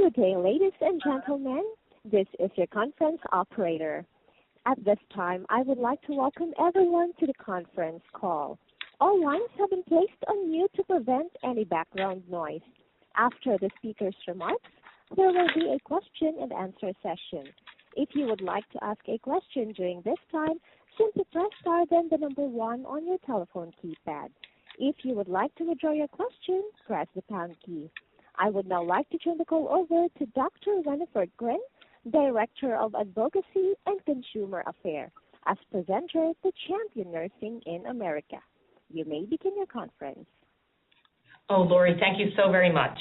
Good day, ladies and gentlemen. This is your conference operator. At this time, I would like to welcome everyone to the conference call. All lines have been placed on mute to prevent any background noise. After the speaker's remarks, there will be a question and answer session. If you would like to ask a question during this time, simply press star then the number 1 on your telephone keypad. If you would like to withdraw your question, press the pound key. I would now like to turn the call over to Dr. Winifred Grin, Director of Advocacy and Consumer Affairs, as presenter to Champion Nursing in America. You may begin your conference. Oh, Lori, thank you so very much.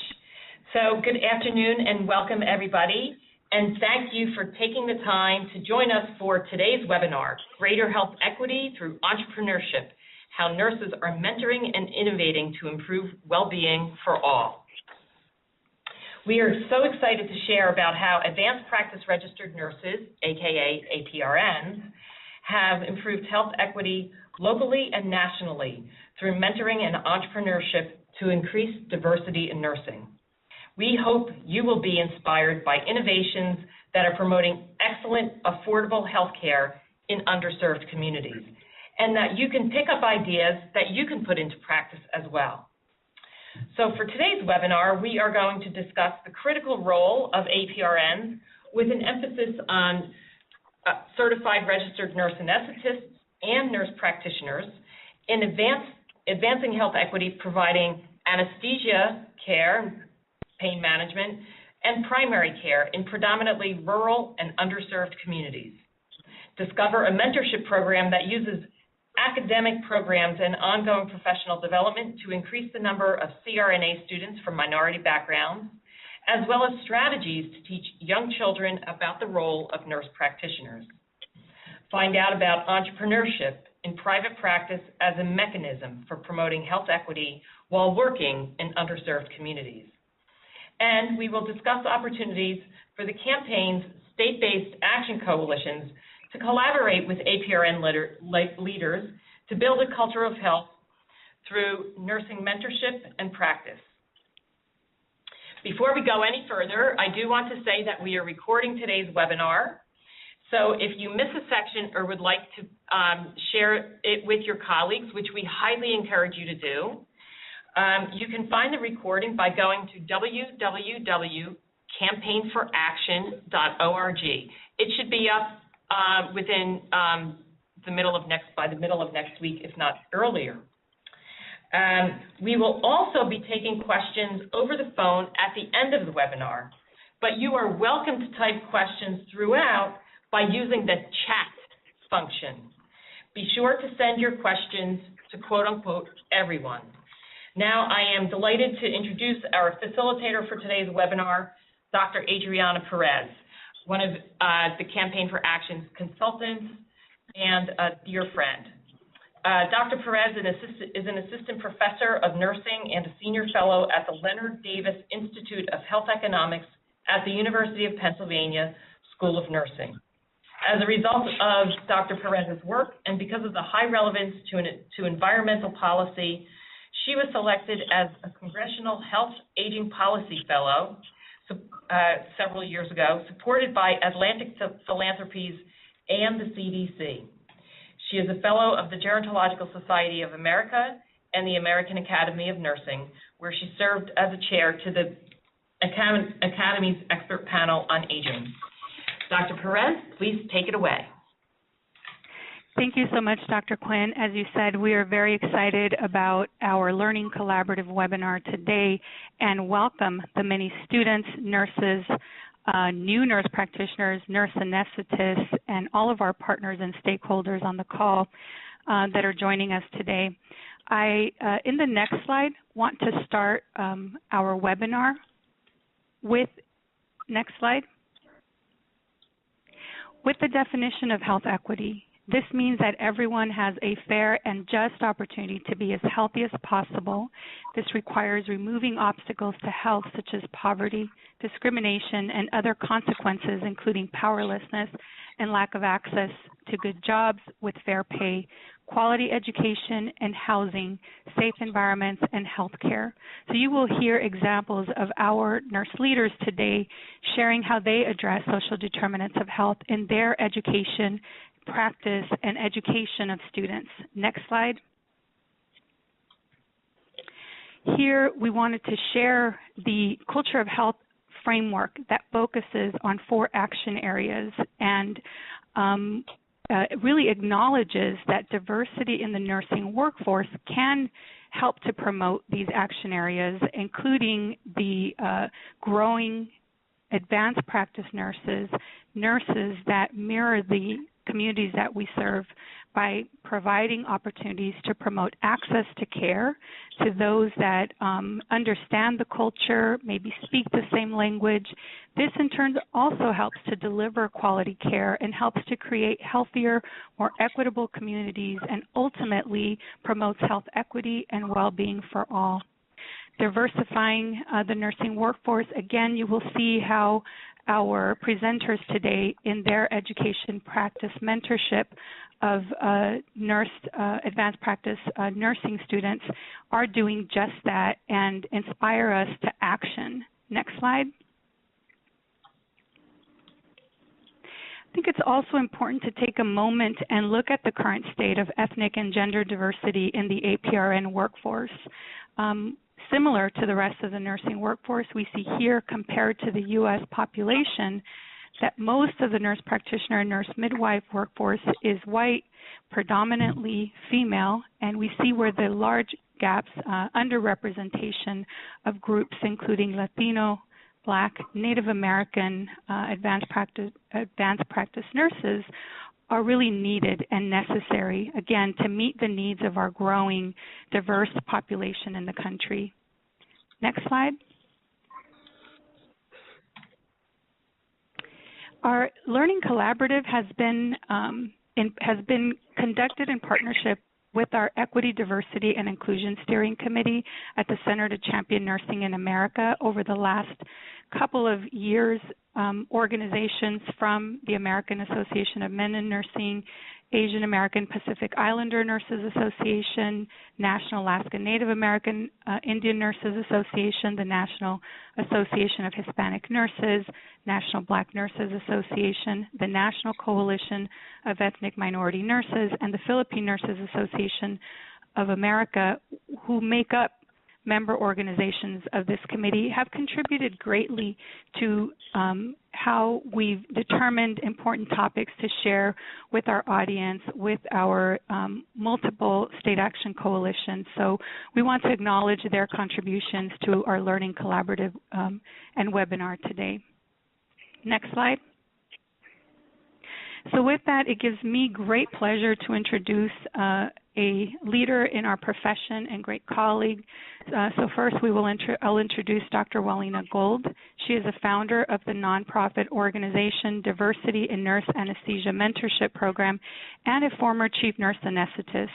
So good afternoon and welcome everybody. And thank you for taking the time to join us for today's webinar, Greater Health Equity Through Entrepreneurship, How Nurses Are Mentoring and Innovating to Improve Well-Being for All. We are so excited to share about how advanced practice registered nurses, aka APRNs, have improved health equity locally and nationally through mentoring and entrepreneurship to increase diversity in nursing. We hope you will be inspired by innovations that are promoting excellent, affordable health care in underserved communities, and that you can pick up ideas that you can put into practice as well. So for today's webinar, we are going to discuss the critical role of APRNs with an emphasis on certified registered nurse anesthetists and nurse practitioners in advancing health equity, providing anesthesia care, pain management, and primary care in predominantly rural and underserved communities. Discover a mentorship program that uses academic programs and ongoing professional development to increase the number of CRNA students from minority backgrounds, as well as strategies to teach young children about the role of nurse practitioners. Find out about entrepreneurship in private practice as a mechanism for promoting health equity while working in underserved communities. And we will discuss opportunities for the campaign's state-based action coalitions to collaborate with APRN leaders to build a culture of health through nursing mentorship and practice. Before we go any further, I do want to say that we are recording today's webinar. So if you miss a section or would like to share it with your colleagues, which we highly encourage you to do, you can find the recording by going to www.campaignforaction.org. It should be up within by the middle of next week, if not earlier. We will also be taking questions over the phone at the end of the webinar, but you are welcome to type questions throughout by using the chat function. Be sure to send your questions to quote-unquote everyone. Now I am delighted to introduce our facilitator for today's webinar, Dr. Adriana Perez, one of the Campaign for Action's consultants and a dear friend. Dr. Perez is an assistant professor of nursing and a senior fellow at the Leonard Davis Institute of Health Economics at the University of Pennsylvania School of Nursing. As a result of Dr. Perez's work and because of the high relevance to environmental policy, she was selected as a Congressional Health Aging Policy Fellow several years ago, supported by Atlantic Philanthropies and the CDC. She is a Fellow of the Gerontological Society of America and the American Academy of Nursing, where she served as a chair to the Academy's expert panel on aging. Dr. Perez, please take it away. Thank you so much, Dr. Quinn. As you said, we are very excited about our Learning Collaborative webinar today and welcome the many students, nurses, new nurse practitioners, nurse anesthetists, and all of our partners and stakeholders on the call that are joining us today. I, in the next slide, want to start our webinar with, next slide, with the definition of health equity. This means that everyone has a fair and just opportunity to be as healthy as possible. This requires removing obstacles to health such as poverty, discrimination, and other consequences, including powerlessness and lack of access to good jobs with fair pay, quality education and housing, safe environments, and health care. So you will hear examples of our nurse leaders today sharing how they address social determinants of health in their education, practice, and education of students. Next slide. Here we wanted to share the culture of health framework that focuses on 4 action areas and really acknowledges that diversity in the nursing workforce can help to promote these action areas, including the growing advanced practice nurses, nurses that mirror the communities that we serve by providing opportunities to promote access to care to those that understand the culture, maybe speak the same language. This in turn also helps to deliver quality care and helps to create healthier, more equitable communities and ultimately promotes health equity and well-being for all. Diversifying the nursing workforce, again, you will see how our presenters today in their education practice mentorship of advanced practice nursing students are doing just that and inspire us to action. Next slide. I think it's also important to take a moment and look at the current state of ethnic and gender diversity in the APRN workforce. Similar to the rest of the nursing workforce, we see here compared to the U.S. population that most of the nurse practitioner and nurse midwife workforce is white, predominantly female, and we see where the large gaps, underrepresentation of groups including Latino, Black, Native American advanced practice nurses are really needed and necessary, again, to meet the needs of our growing diverse population in the country. Next slide. Our Learning Collaborative has been conducted in partnership with our Equity, Diversity, and Inclusion Steering Committee at the Center to Champion Nursing in America over the last couple of years. Organizations from the American Association of Men in Nursing, Asian American Pacific Islander Nurses Association, National Alaska Native American Indian Nurses Association, the National Association of Hispanic Nurses, National Black Nurses Association, the National Coalition of Ethnic Minority Nurses, and the Philippine Nurses Association of America, who make up member organizations of this committee, have contributed greatly to how we've determined important topics to share with our audience, with our multiple state action coalitions. So we want to acknowledge their contributions to our Learning Collaborative and webinar today. Next slide. So with that, it gives me great pleasure to introduce a leader in our profession and great colleague. So first, I'll introduce Dr. Walina Gold. She is a founder of the nonprofit organization Diversity in Nurse Anesthesia Mentorship Program and a former chief nurse anesthetist.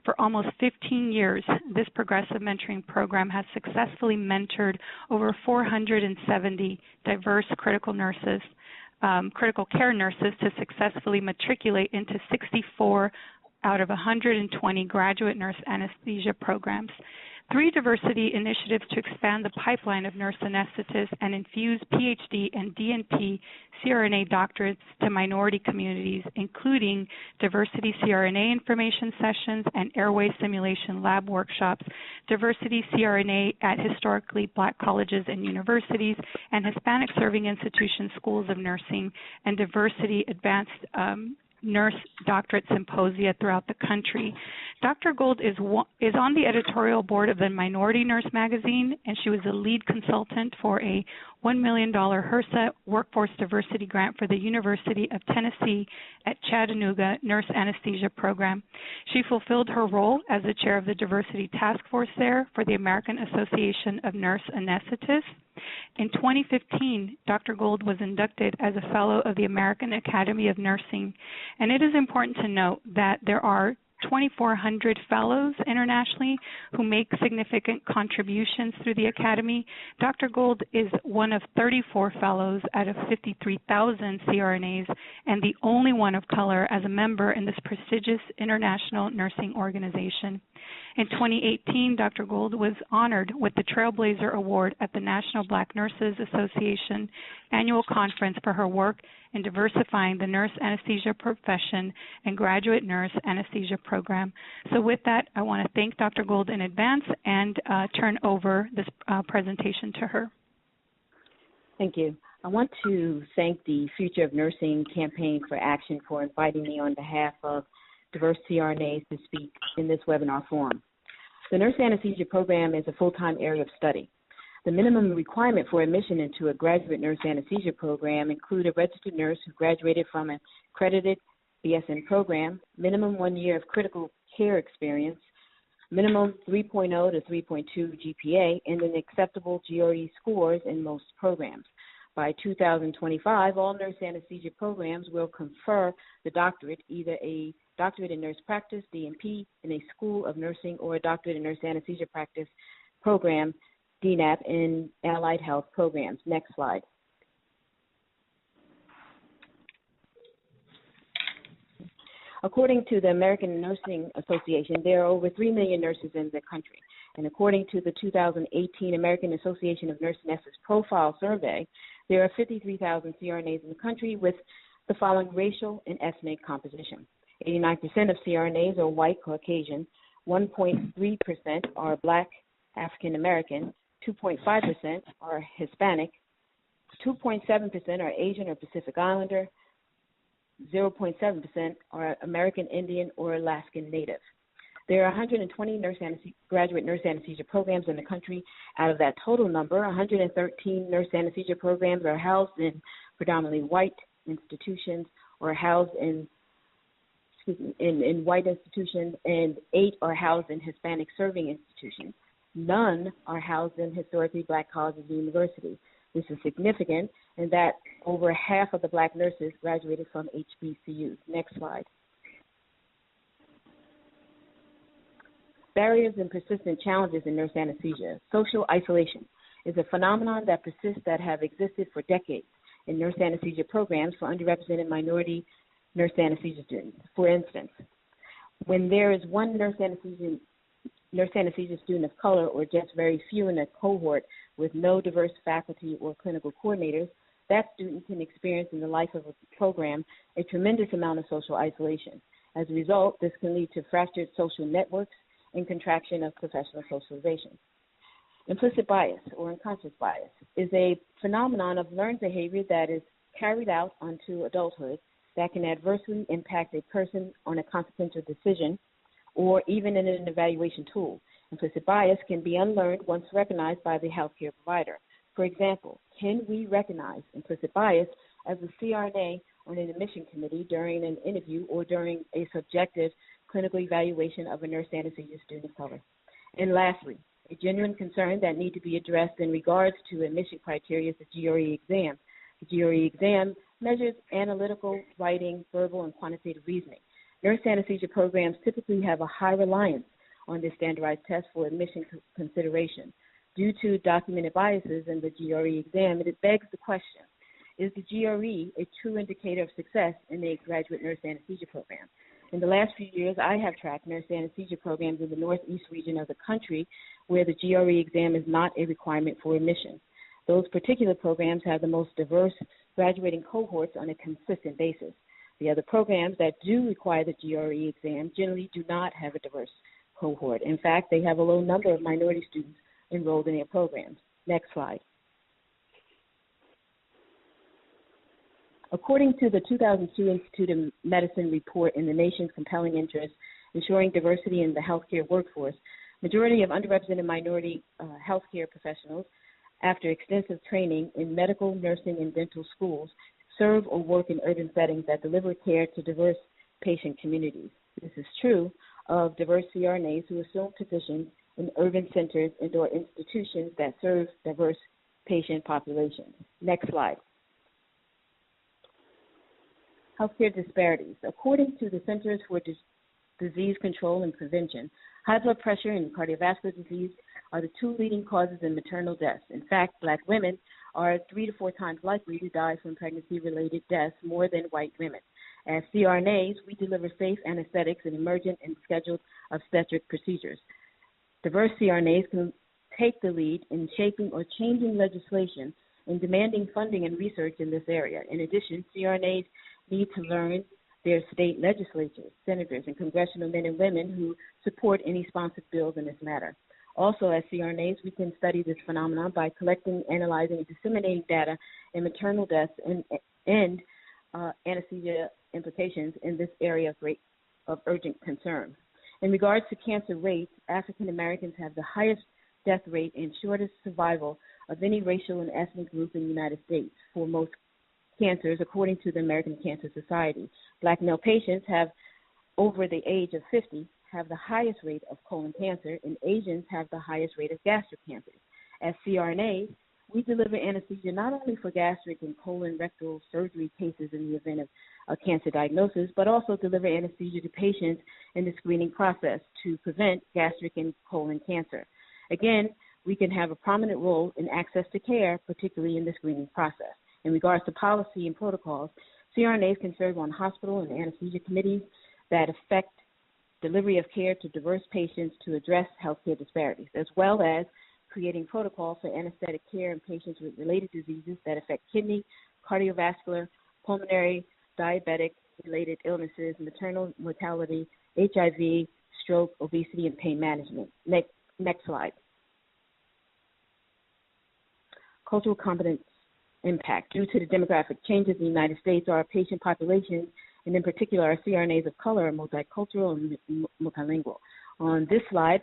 For almost 15 years, this progressive mentoring program has successfully mentored over 470 diverse critical care nurses to successfully matriculate into 64 out of 120 graduate nurse anesthesia programs. 3 diversity initiatives to expand the pipeline of nurse anesthetists and infuse PhD and DNP CRNA doctorates to minority communities, including diversity CRNA information sessions and Airway simulation lab workshops, diversity CRNA at historically Black colleges and universities, and Hispanic serving institutions, schools of nursing, and diversity advanced nurse doctorate symposia throughout the country. Dr. Gold is on the editorial board of the Minority Nurse magazine, and she was a lead consultant for a $1 million HRSA Workforce Diversity Grant for the University of Tennessee at Chattanooga Nurse Anesthesia Program. She fulfilled her role as the chair of the Diversity Task Force there for the American Association of Nurse Anesthetists. In 2015, Dr. Gold was inducted as a fellow of the American Academy of Nursing, and it is important to note that there are 2,400 fellows internationally who make significant contributions through the Academy. Dr. Gold is one of 34 fellows out of 53,000 CRNAs and the only one of color as a member in this prestigious international nursing organization. In 2018, Dr. Gold was honored with the Trailblazer Award at the National Black Nurses Association annual conference for her work in diversifying the nurse anesthesia profession and graduate nurse anesthesia program. So with that, I want to thank Dr. Gold in advance and turn over this presentation to her. Thank you. I want to thank the Future of Nursing Campaign for Action for inviting me on behalf of diverse CRNAs to speak in this webinar forum. The nurse anesthesia program is a full-time area of study. The minimum requirement for admission into a graduate nurse anesthesia program include a registered nurse who graduated from an accredited BSN program, minimum 1 year of critical care experience, minimum 3.0 to 3.2 GPA, and an acceptable GRE scores in most programs. By 2025, all nurse anesthesia programs will confer the doctorate, either a Doctorate in Nurse Practice, DNP, in a School of Nursing, or a Doctorate in Nurse Anesthesia Practice program, DNAP, in allied health programs. Next slide. According to the American Nursing Association, there are over 3 million nurses in the country. And according to the 2018 American Association of Nurse Anesthetists Profile Survey, there are 53,000 CRNAs in the country with the following racial and ethnic composition. 89% of CRNAs are white Caucasian, 1.3% are black African American, 2.5% are Hispanic, 2.7% are Asian or Pacific Islander, 0.7% are American Indian or Alaskan Native. There are 120 graduate nurse anesthesia programs in the country. Out of that total number, 113 nurse anesthesia programs are housed in predominantly white institutions or housed in white institutions, and 8 are housed in Hispanic serving institutions. None are housed in historically black colleges and universities. This is significant in that over half of the black nurses graduated from HBCUs. Next slide. Barriers and persistent challenges in nurse anesthesia. Social isolation is a phenomenon that persists that have existed for decades in nurse anesthesia programs for underrepresented minority nurse anesthesia students. For instance, when there is one nurse anesthesia student of color or just very few in a cohort with no diverse faculty or clinical coordinators, that student can experience in the life of a program a tremendous amount of social isolation. As a result, this can lead to fractured social networks and contraction of professional socialization. Implicit bias or unconscious bias is a phenomenon of learned behavior that is carried out onto adulthood that can adversely impact a person on a consequential decision or even in an evaluation tool. Implicit bias can be unlearned once recognized by the healthcare provider. For example, can we recognize implicit bias as a CRNA on an admission committee during an interview or during a subjective clinical evaluation of a nurse anesthesia student of color? And lastly, a genuine concern that need to be addressed in regards to admission criteria is the GRE exam. The GRE exam measures analytical, writing, verbal, and quantitative reasoning. Nurse anesthesia programs typically have a high reliance on this standardized test for admission consideration. Due to documented biases in the GRE exam, it begs the question, is the GRE a true indicator of success in a graduate nurse anesthesia program? In the last few years, I have tracked nurse anesthesia programs in the northeast region of the country where the GRE exam is not a requirement for admission. Those particular programs have the most diverse graduating cohorts on a consistent basis. The other programs that do require the GRE exam generally do not have a diverse cohort. In fact, they have a low number of minority students enrolled in their programs. Next slide. According to the 2002 Institute of Medicine report in the nation's compelling interest ensuring diversity in the healthcare workforce. Majority of underrepresented minority healthcare professionals, after extensive training in medical, nursing, and dental schools, serve or work in urban settings that deliver care to diverse patient communities. This is true of diverse CRNAs who assume positions in urban centers and/or institutions that serve diverse patient populations. Next slide. Healthcare disparities. According to the Centers for Disease Control and Prevention, high blood pressure and cardiovascular disease are the two leading causes in maternal deaths. In fact, Black women are 3 to 4 times likely to die from pregnancy-related deaths more than white women. As CRNAs, we deliver safe anesthetics and emergent and scheduled obstetric procedures. Diverse CRNAs can take the lead in shaping or changing legislation and demanding funding and research in this area. In addition, CRNAs need to learn their state legislatures, senators, and congressional men and women who support any sponsored bills in this matter. Also, as CRNAs, we can study this phenomenon by collecting, analyzing, and disseminating data in maternal deaths and anesthesia implications in this area of urgent concern. In regards to cancer rates, African Americans have the highest death rate and shortest survival of any racial and ethnic group in the United States for most cancers, according to the American Cancer Society. Black male patients have, over the age of 50, have the highest rate of colon cancer, and Asians have the highest rate of gastric cancers. As CRNAs, we deliver anesthesia not only for gastric and colon rectal surgery cases in the event of a cancer diagnosis, but also deliver anesthesia to patients in the screening process to prevent gastric and colon cancer. Again, we can have a prominent role in access to care, particularly in the screening process. In regards to policy and protocols, CRNAs can serve on hospital and anesthesia committees that affect delivery of care to diverse patients to address healthcare disparities, as well as creating protocols for anesthetic care in patients with related diseases that affect kidney, cardiovascular, pulmonary, diabetic-related illnesses, maternal mortality, HIV, stroke, obesity, and pain management. Next slide. Cultural competence impact. Due to the demographic changes in the United States, our patient population, and in particular our CRNAs of color, are multicultural and multilingual. On this slide,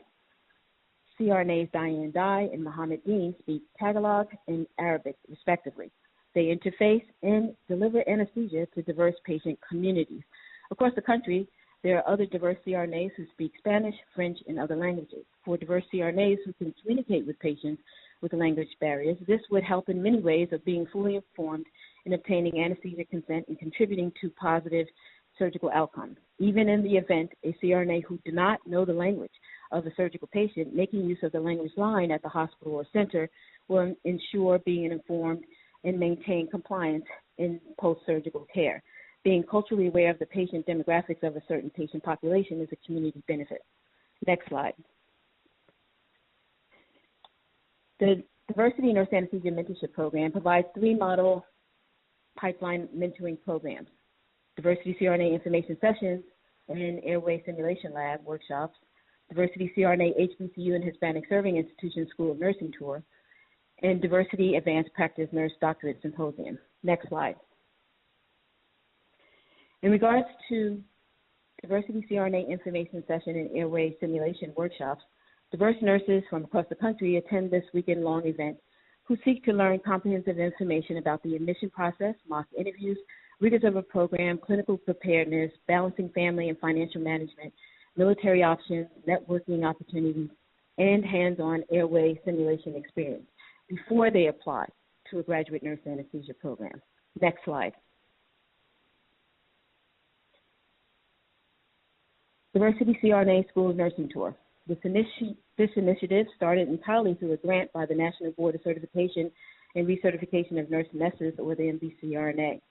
CRNAs Diane Dye and Mohammed Dean speak Tagalog and Arabic, respectively. They interface and deliver anesthesia to diverse patient communities. Across the country, there are other diverse CRNAs who speak Spanish, French, and other languages. For diverse CRNAs who can communicate with patients with language barriers, this would help in many ways of being fully informed in obtaining anesthesia consent and contributing to positive surgical outcomes. Even in the event a CRNA who do not know the language of a surgical patient, making use of the language line at the hospital or center will ensure being informed and maintain compliance in post-surgical care. Being culturally aware of the patient demographics of a certain patient population is a community benefit. Next slide. The Diversity Nurse Anesthesia Mentorship Program provides 3 model pipeline mentoring programs: Diversity CRNA Information Sessions and Airway Simulation Lab workshops, Diversity CRNA HBCU and Hispanic Serving Institution School of Nursing Tour, and Diversity Advanced Practice Nurse Doctorate Symposium. Next slide. In regards to Diversity CRNA Information Session and Airway Simulation workshops, diverse nurses from across the country attend this weekend-long event who seek to learn comprehensive information about the admission process, mock interviews, rigors of a program, clinical preparedness, balancing family and financial management, military options, networking opportunities, and hands-on airway simulation experience before they apply to a graduate nurse anesthesia program. Next slide. Diversity CRNA School of Nursing Tour. This initiative started entirely through a grant by the National Board of Certification and Recertification of Nurse Messes, or the NBCRNA.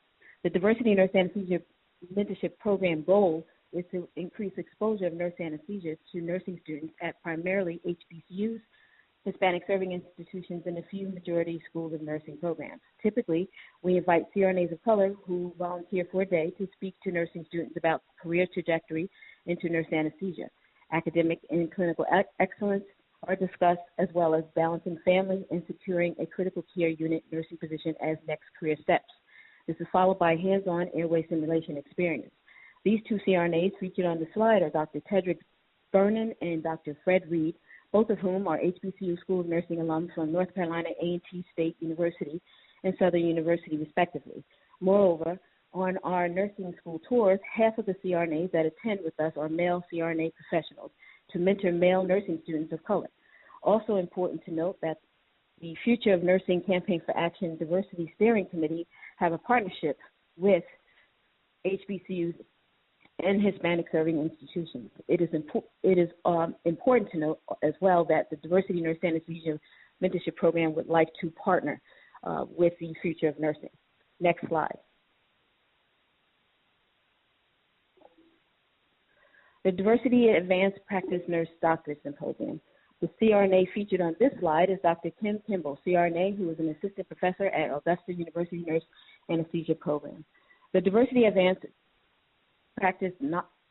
The Diversity Nurse Anesthesia Mentorship Program goal is to increase exposure of nurse anesthesia to nursing students at primarily HBCUs, Hispanic Serving Institutions, and a few majority schools of nursing programs. Typically, we invite CRNAs of color who volunteer for a day to speak to nursing students about career trajectory into nurse anesthesia. Academic and clinical excellence are discussed, as well as balancing family and securing a critical care unit nursing position as next career steps. This is followed by hands-on airway simulation experience. These two CRNAs featured on the slide are Dr. Tedrick Vernon and Dr. Fred Reed, both of whom are HBCU School of Nursing alums from North Carolina A&T State University and Southern University, respectively. Moreover, on our nursing school tours, half of the CRNAs that attend with us are male CRNA professionals to mentor male nursing students of color. Also important to note that the Future of Nursing Campaign for Action Diversity Steering Committee have a partnership with HBCUs and Hispanic serving institutions. It is important to note as well that the Diversity Nurse Anesthesia Mentorship Program would like to partner with the Future of Nursing. Next slide. The Diversity Advanced Practice Nurse Doctorate Symposium. The CRNA featured on this slide is Dr. Kim Kimball, CRNA, who is an assistant professor at Augusta University Nurse Anesthesia Program. The Diversity Advanced Practice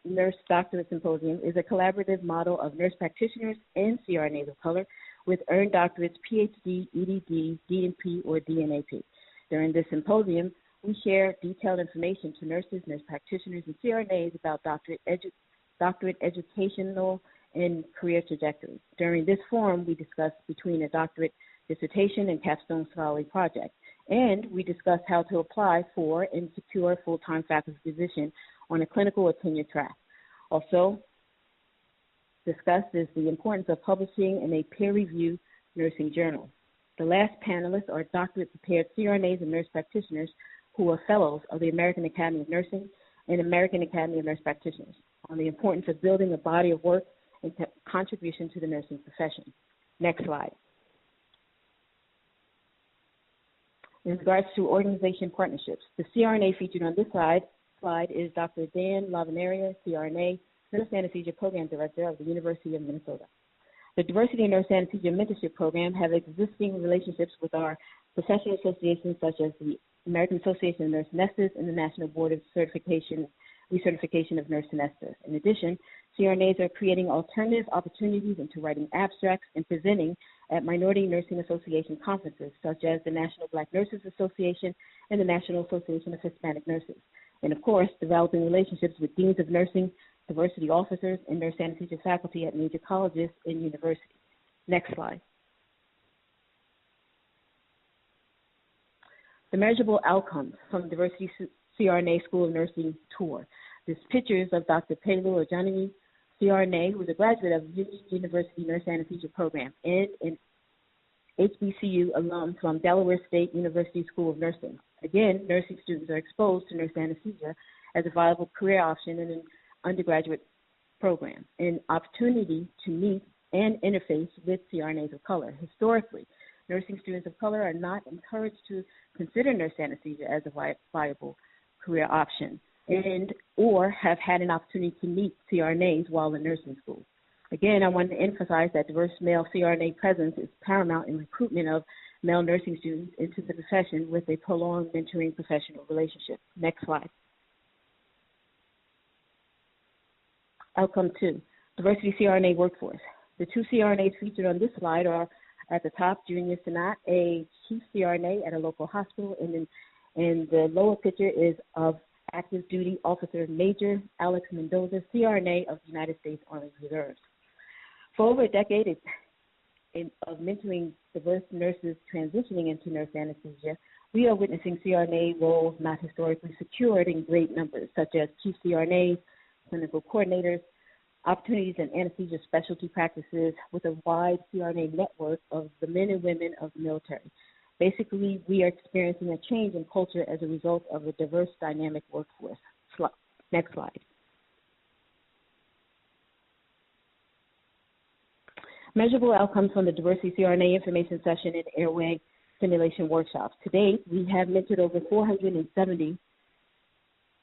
Nurse Doctorate Symposium is a collaborative model of nurse practitioners and CRNAs of color with earned doctorates, PhD, EDD, DNP, or DNAP. During this symposium, we share detailed information to nurses, nurse practitioners, and CRNAs about doctorate educational and career trajectories. During this forum, we discussed between a doctorate dissertation and capstone scholarly project, and we discussed how to apply for and secure a full-time faculty position on a clinical or tenure track. Also discussed is the importance of publishing in a peer-reviewed nursing journal. The last panelists are doctorate-prepared CRNAs and nurse practitioners who are fellows of the American Academy of Nursing and American Academy of Nurse Practitioners on the importance of building a body of work and contribution to the nursing profession. Next slide. In regards to organization partnerships, the CRNA featured on this slide is Dr. Dan Lavenaria, CRNA, Nurse Anesthesia Program Director of the University of Minnesota. The Diversity Nurse Anesthesia Mentorship Program have existing relationships with our professional associations such as the American Association of Nurse Anesthetists and the National Board of Recertification of Nurse Anesthetists. In addition, CRNAs are creating alternative opportunities into writing abstracts and presenting at Minority Nursing Association conferences such as the National Black Nurses Association and the National Association of Hispanic Nurses. And of course, developing relationships with deans of nursing, diversity officers, and nurse anesthesia faculty at major colleges and universities. Next slide. The measurable outcomes from Diversity CRNA School of Nursing tour. This pictures of Dr. Pelu Ojanini, CRNA, who is a graduate of Union University Nurse Anesthesia Program and an HBCU alum from Delaware State University School of Nursing. Again, nursing students are exposed to nurse anesthesia as a viable career option in an undergraduate program, an opportunity to meet and interface with CRNAs of color. Historically, nursing students of color are not encouraged to consider nurse anesthesia as a viable career option and or have had an opportunity to meet CRNAs while in nursing school. Again, I want to emphasize that diverse male CRNA presence is paramount in recruitment of male nursing students into the profession with a prolonged mentoring professional relationship. Next slide. Outcome 2, Diversity CRNA Workforce. The two CRNAs featured on this slide are at the top, Junior Sanat, a chief CRNA at a local hospital, and the lower picture is of active duty officer Major Alex Mendoza, CRNA of the United States Army Reserves. For over a decade of mentoring diverse nurses transitioning into nurse anesthesia, we are witnessing CRNA roles not historically secured in great numbers, such as chief CRNAs, clinical coordinators, opportunities in anesthesia specialty practices with a wide CRNA network of the men and women of the military. Basically, we are experiencing a change in culture as a result of a diverse, dynamic workforce. Next slide. Measurable outcomes from the Diversity CRNA information session and Airway simulation workshops. To date, we have mentored over 470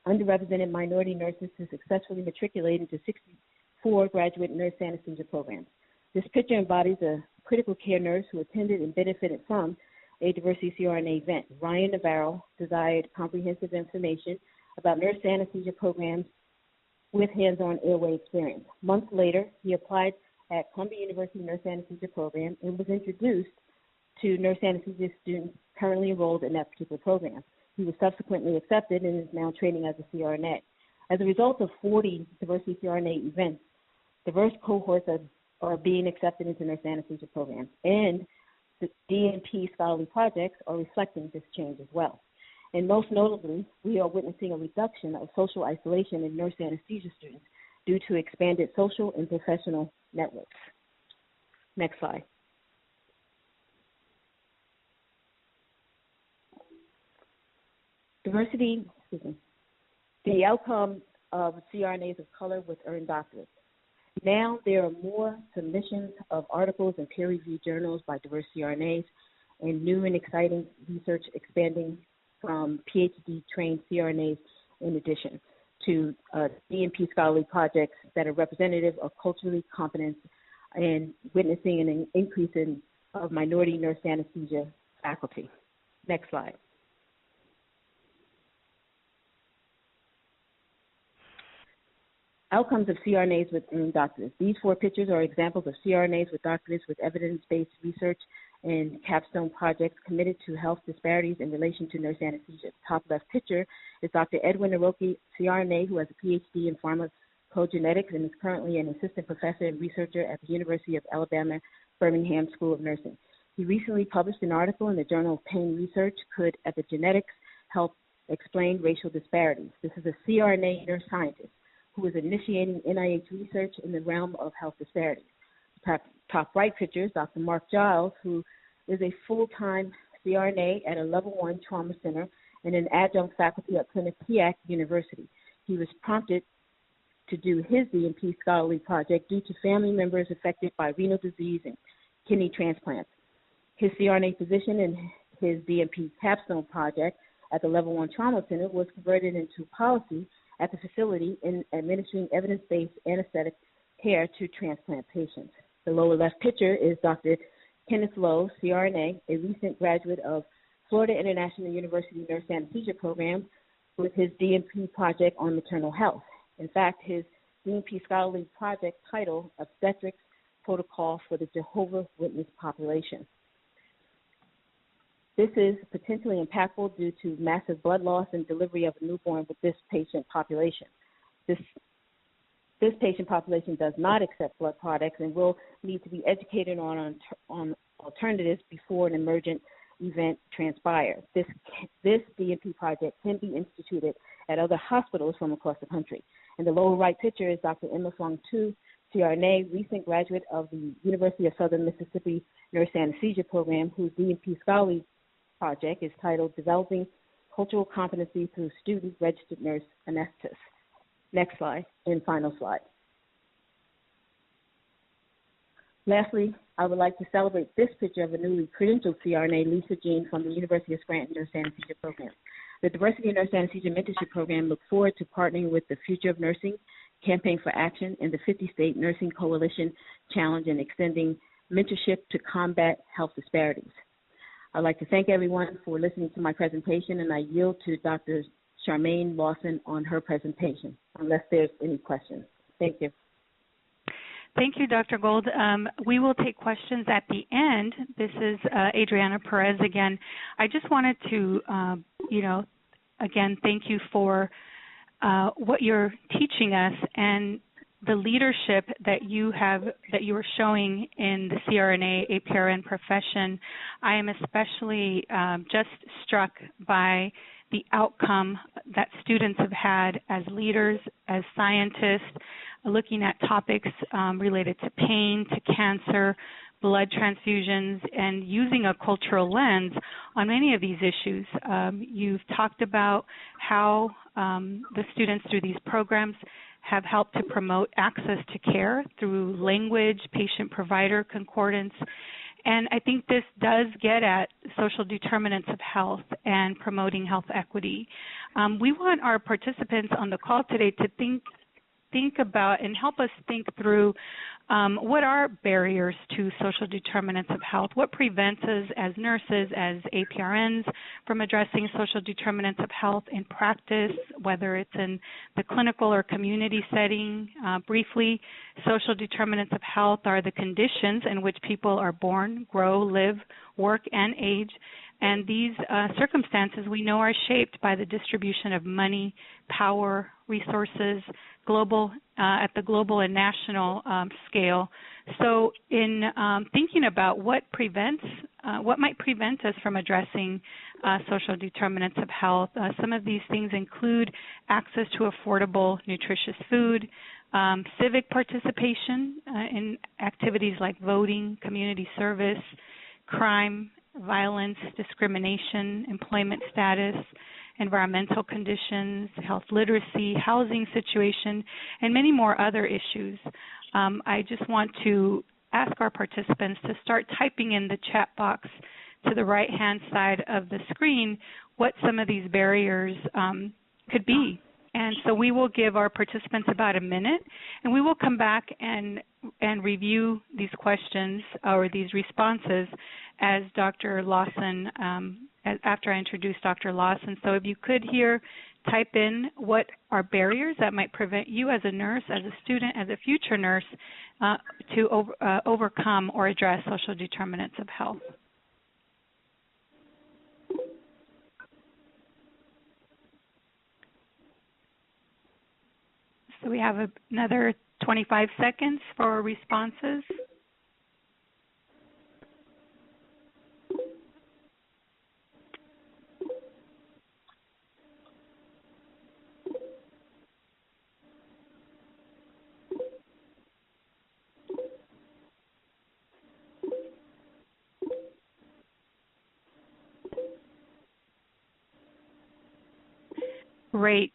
underrepresented minority nurses to successfully matriculate into 64 graduate nurse anesthesia programs. This picture embodies a critical care nurse who attended and benefited from a Diversity CRNA event. Ryan Navarro desired comprehensive information about nurse anesthesia programs with hands-on airway experience. Months later, he applied at Columbia University Nurse Anesthesia Program and was introduced to nurse anesthesia students currently enrolled in that particular program. He was subsequently accepted and is now training as a CRNA. As a result of 40 diversity CRNA events, diverse cohorts are being accepted into nurse anesthesia programs, and the DNP scholarly projects are reflecting this change as well. And most notably, we are witnessing a reduction of social isolation in nurse anesthesia students due to expanded social and professional networks. Next slide. Diversity, the outcome of CRNAs of color with earned doctorates. Now there are more submissions of articles in peer-reviewed journals by diverse CRNAs and new and exciting research expanding from PhD-trained CRNAs in addition to DNP scholarly projects that are representative of culturally competent and witnessing an increase of minority nurse anesthesia faculty. Next slide. Outcomes of CRNAs with earned doctorates. These 4 pictures are examples of CRNAs with doctorates with evidence-based research and capstone projects committed to health disparities in relation to nurse anesthesia. The top left picture is Dr. Edwin Naroki, CRNA, who has a PhD in pharmacogenetics and is currently an assistant professor and researcher at the University of Alabama Birmingham School of Nursing. He recently published an article in the Journal of Pain Research, Could Epigenetics Help Explain Racial Disparities? This is a CRNA nurse scientist who is initiating NIH research in the realm of health disparities. Top right picture is Dr. Mark Giles, who is a full-time CRNA at a level 1 trauma center and an adjunct faculty at Quinnipiac University. He was prompted to do his DNP scholarly project due to family members affected by renal disease and kidney transplants. His CRNA position in his DNP capstone project at the level 1 trauma center was converted into policy at the facility in administering evidence-based anesthetic care to transplant patients. The lower left picture is Dr. Kenneth Lowe, CRNA, a recent graduate of Florida International University Nurse Anesthesia Program with his DNP project on maternal health. In fact, his DNP scholarly project title, Obstetrics Protocol for the Jehovah's Witness Population. This is potentially impactful due to massive blood loss and delivery of a newborn with this patient population. This patient population does not accept blood products and will need to be educated on alternatives before an emergent event transpires. This DNP project can be instituted at other hospitals from across the country. In the lower right picture is Dr. Emma Fong Tu, CRNA, recent graduate of the University of Southern Mississippi Nurse Anesthesia Program, whose DNP scholarly project is titled Developing Cultural Competency Through Student Registered Nurse Anesthetists. Next slide, and final slide. Lastly, I would like to celebrate this picture of a newly credentialed CRNA, Lisa Jean, from the University of Scranton Nurse Anesthesia Program. The Diversity Nurse Anesthesia Mentorship Program looks forward to partnering with the Future of Nursing Campaign for Action and the 50-State Nursing Coalition Challenge and extending mentorship to combat health disparities. I'd like to thank everyone for listening to my presentation, and I yield to Dr. Charmaine Lawson on her presentation, unless there's any questions. Thank you. Thank you, Dr. Gold. We will take questions at the end. This is Adriana Perez again. I just wanted to, again, thank you for what you're teaching us and the leadership that you are showing in the CRNA APRN profession. I am especially just struck by the outcome that students have had as leaders, as scientists, looking at topics related to pain, to cancer, blood transfusions, and using a cultural lens on many of these issues. You've talked about how the students through these programs have helped to promote access to care through language, patient-provider concordance, and I think this does get at social determinants of health and promoting health equity. We want our participants on the call today to think about and help us think through what are barriers to social determinants of health, what prevents us as nurses, as APRNs, from addressing social determinants of health in practice, whether it's in the clinical or community setting. Briefly, social determinants of health are the conditions in which people are born, grow, live, work, and age And these circumstances we know are shaped by the distribution of money, power, resources, at the global and national scale. So in thinking about what might prevent us from addressing social determinants of health, some of these things include access to affordable, nutritious food, civic participation in activities like voting, community service, crime, violence, discrimination, employment status, environmental conditions, health literacy, housing situation, and many more other issues. I just want to ask our participants to start typing in the chat box to the right-hand side of the screen what some of these barriers could be. And so we will give our participants about a minute, and we will come back and review these questions or these responses as Dr. Lawson, after I introduce Dr. Lawson. So if you could here type in what are barriers that might prevent you as a nurse, as a student, as a future nurse to overcome or address social determinants of health. So we have another 25 seconds for responses. Great.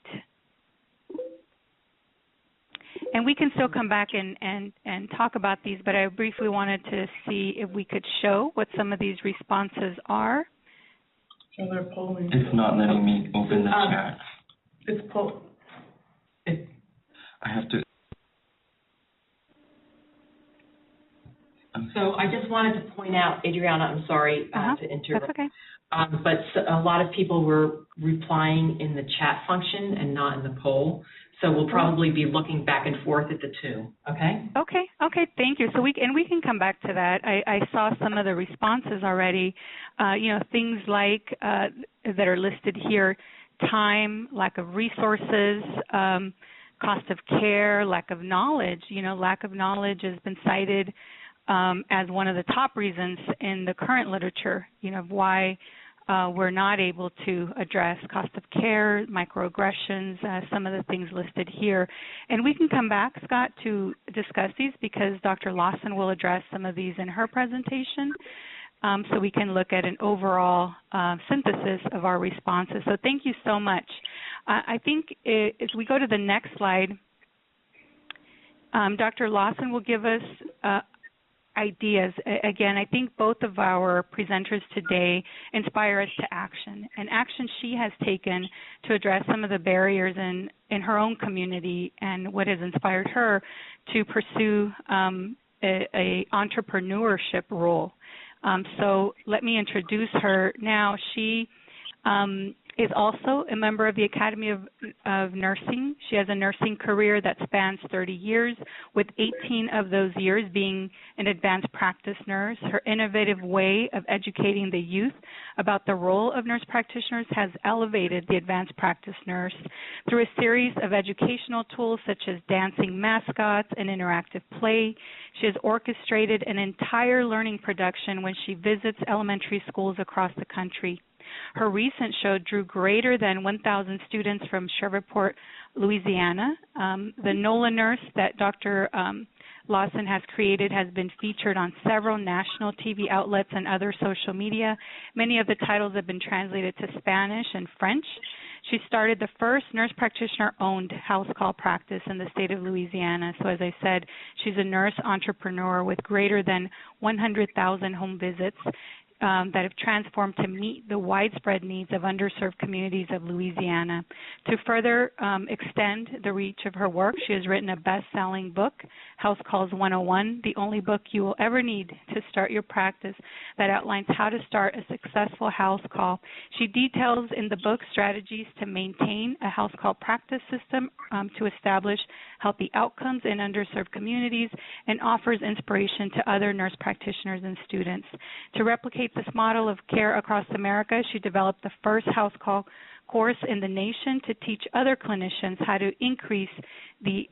And we can still come back and talk about these, but I briefly wanted to see if we could show what some of these responses are. So they're polling. It's not letting me open the chat. I have to. So I just wanted to point out, Adriana, I'm sorry to interrupt. That's okay. But a lot of people were replying in the chat function and not in the poll. So we'll probably be looking back and forth at the two, okay? Okay, thank you. So we can come back to that. I saw some of the responses already, things like that are listed here: time, lack of resources, cost of care, lack of knowledge. Lack of knowledge has been cited as one of the top reasons in the current literature, of why we're not able to address cost of care, microaggressions, some of the things listed here. And we can come back, Scott, to discuss these because Dr. Lawson will address some of these in her presentation. So we can look at an overall synthesis of our responses. So thank you so much. I think as we go to the next slide, Dr. Lawson will give us ideas. Again, I think both of our presenters today inspire us to action, and action she has taken to address some of the barriers in her own community and what has inspired her to pursue a entrepreneurship role. So let me introduce her now. She is also a member of the Academy of Nursing. She has a nursing career that spans 30 years, with 18 of those years being an advanced practice nurse. Her innovative way of educating the youth about the role of nurse practitioners has elevated the advanced practice nurse through a series of educational tools such as dancing mascots and interactive play. She has orchestrated an entire learning production when she visits elementary schools across the country. Her recent show drew greater than 1,000 students from Shreveport, Louisiana. The Nola Nurse that Dr. Lawson has created has been featured on several national TV outlets and other social media. Many of the titles have been translated to Spanish and French. She started the first nurse practitioner-owned house call practice in the state of Louisiana. So as I said, she's a nurse entrepreneur with greater than 100,000 home visits that have transformed to meet the widespread needs of underserved communities of Louisiana. To further extend the reach of her work, she has written a best-selling book, House Calls 101, the only book you will ever need to start your practice, that outlines how to start a successful house call. She details in the book strategies to maintain a house call practice system to establish healthy outcomes in underserved communities, and offers inspiration to other nurse practitioners and students. To replicate replicate this model of care across America, she developed the first house call course in the nation to teach other clinicians how to increase the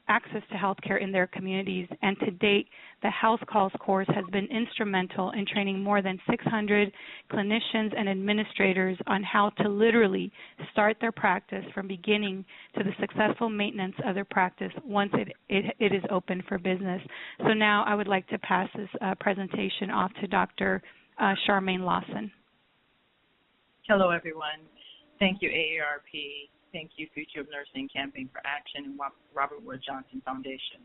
access to healthcare in their communities. And to date, the House Calls course has been instrumental in training more than 600 clinicians and administrators on how to literally start their practice from beginning to the successful maintenance of their practice once it is open for business. So now I would like to pass this presentation off to Dr. Charmaine Lawson. Hello, everyone. Thank you, AARP. Thank you, Future of Nursing Campaign for Action and Robert Wood Johnson Foundation.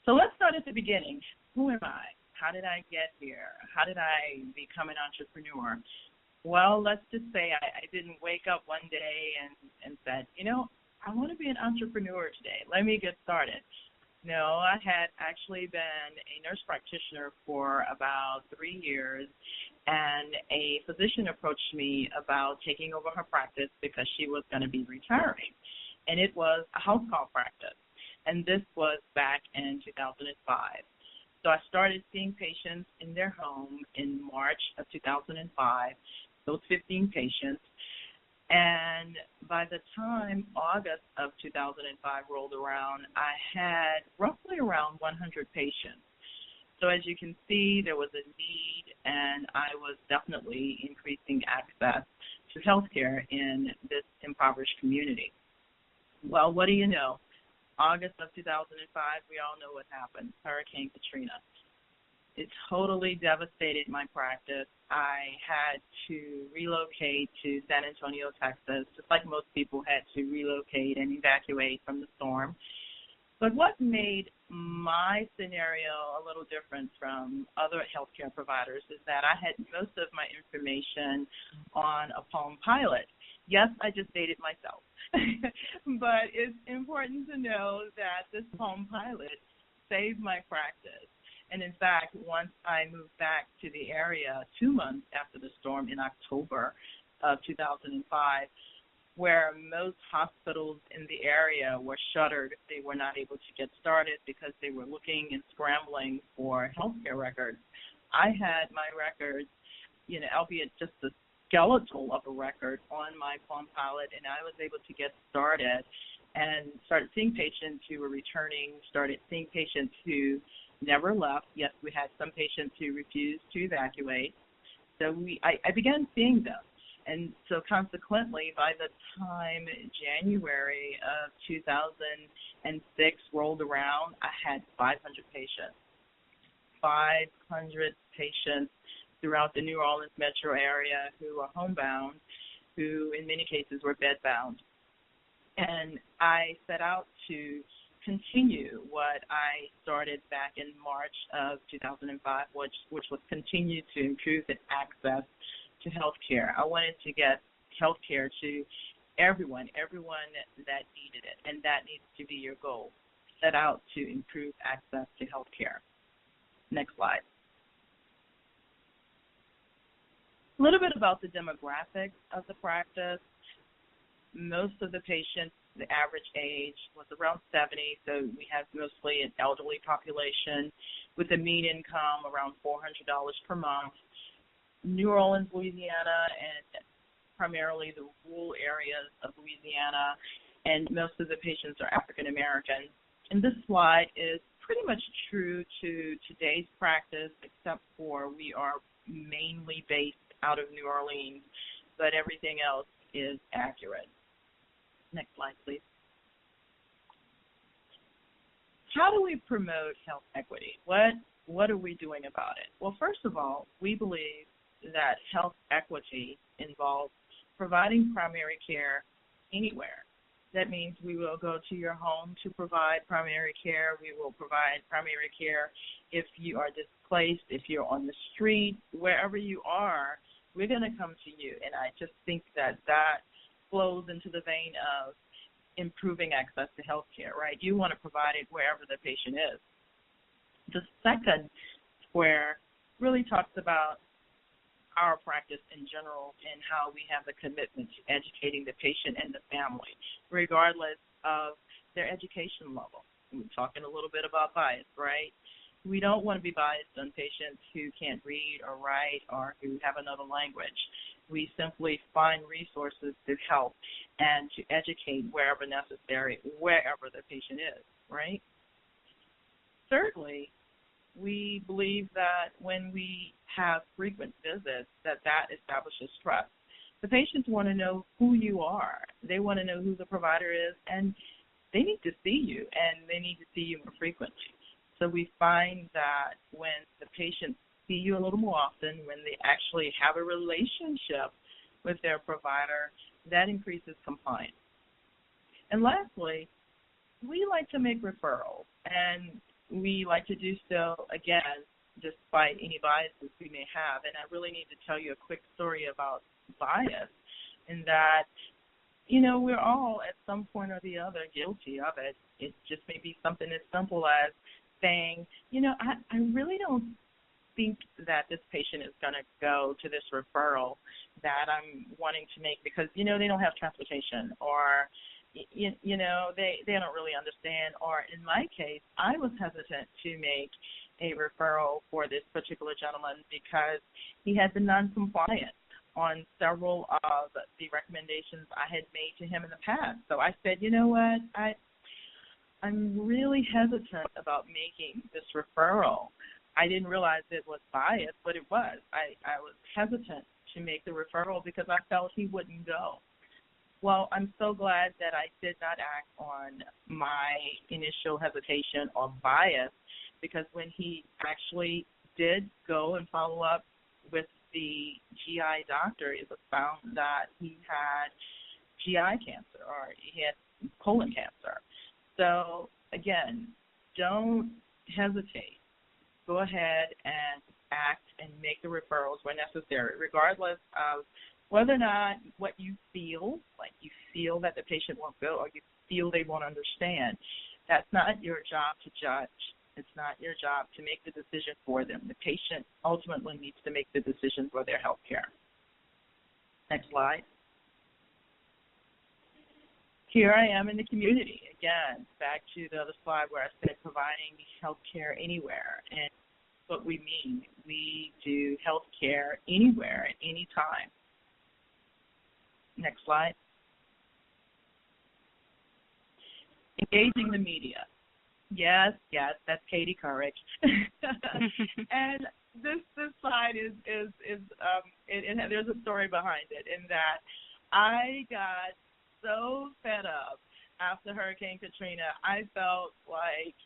So let's start at the beginning. Who am I? How did I get here? How did I become an entrepreneur? Well, let's just say I didn't wake up one day and said, you know, I want to be an entrepreneur today. Let me get started. No, I had actually been a nurse practitioner for about 3 years, and a physician approached me about taking over her practice because she was going to be retiring, and it was a house call practice, and this was back in 2005. So I started seeing patients in their home in March of 2005, those 15 patients, and by the time August of 2005 rolled around, I had roughly around 100 patients. So as you can see, there was a need, and I was definitely increasing access to healthcare in this impoverished community. Well, what do you know? August of 2005, we all know what happened, Hurricane Katrina. It totally devastated my practice. I had to relocate to San Antonio, Texas, just like most people had to relocate and evacuate from the storm. But what made my scenario a little different from other healthcare providers is that I had most of my information on a Palm Pilot. Yes, I just dated myself, but it's important to know that this Palm Pilot saved my practice. And in fact, once I moved back to the area 2 months after the storm in October of 2005, where most hospitals in the area were shuttered, they were not able to get started because they were looking and scrambling for healthcare records. I had my records, you know, albeit just the skeletal of a record on my Palm Pilot, and I was able to get started and started seeing patients who were returning, started seeing patients who never left. Yes, we had some patients who refused to evacuate. So I began seeing them. And so consequently, by the time January of 2006 rolled around, I had 500 patients. 500 patients throughout the New Orleans metro area who are homebound, who in many cases were bedbound. And I set out to continue what I started back in March of 2005, which was continue to improve the access to health care. I wanted to get health care to everyone that needed it, and that needs to be your goal. Set out to improve access to health care. Next slide. A little bit about the demographics of the practice. Most of the patients, the average age was around 70, so we have mostly an elderly population with a mean income around $400 per month. New Orleans, Louisiana, and primarily the rural areas of Louisiana, and most of the patients are African American. And this slide is pretty much true to today's practice, except for we are mainly based out of New Orleans, but everything else is accurate. Next slide, please. How do we promote health equity? What are we doing about it? Well, first of all, we believe that health equity involves providing primary care anywhere. That means we will go to your home to provide primary care. We will provide primary care if you are displaced, if you're on the street, wherever you are, we're going to come to you. And I just think that flows into the vein of improving access to health care, right? You want to provide it wherever the patient is. The second square really talks about our practice in general and how we have the commitment to educating the patient and the family, regardless of their education level. We're talking a little bit about bias, right? We don't want to be biased on patients who can't read or write or who have another language. We simply find resources to help and to educate wherever necessary, wherever the patient is, right? Thirdly, we believe that when we have frequent visits, that establishes trust. The patients want to know who you are. They want to know who the provider is, and they need to see you, and they need to see you more frequently. So we find that when the patients see you a little more often, when they actually have a relationship with their provider, that increases compliance. And lastly, we like to make referrals, and we like to do so, again, despite any biases we may have. And I really need to tell you a quick story about bias in that, you know, we're all at some point or the other guilty of it. It just may be something as simple as saying, you know, I really don't think that this patient is going to go to this referral that I'm wanting to make because, you know, they don't have transportation or, you know, they don't really understand. Or in my case, I was hesitant to make a referral for this particular gentleman because he had been non-compliant on several of the recommendations I had made to him in the past. So I said, you know what, I'm really hesitant about making this referral. I didn't realize it was biased, but it was. I was hesitant to make the referral because I felt he wouldn't go. Well, I'm so glad that I did not act on my initial hesitation or bias because when he actually did go and follow up with the GI doctor, it was found that he had GI cancer or he had colon cancer. So, again, don't hesitate. Go ahead and act and make the referrals where necessary, regardless of whether or not what you feel, like you feel that the patient won't go or you feel they won't understand. That's not your job to judge. It's not your job to make the decision for them. The patient ultimately needs to make the decision for their health care. Next slide. Here I am in the community. Again, back to the other slide where I said providing health care anywhere. And what we mean, we do health care anywhere at any time. Next slide. Engaging the media. Yes, that's Katie Couric. And this slide there's a story behind it in that I got so fed up after Hurricane Katrina. I felt like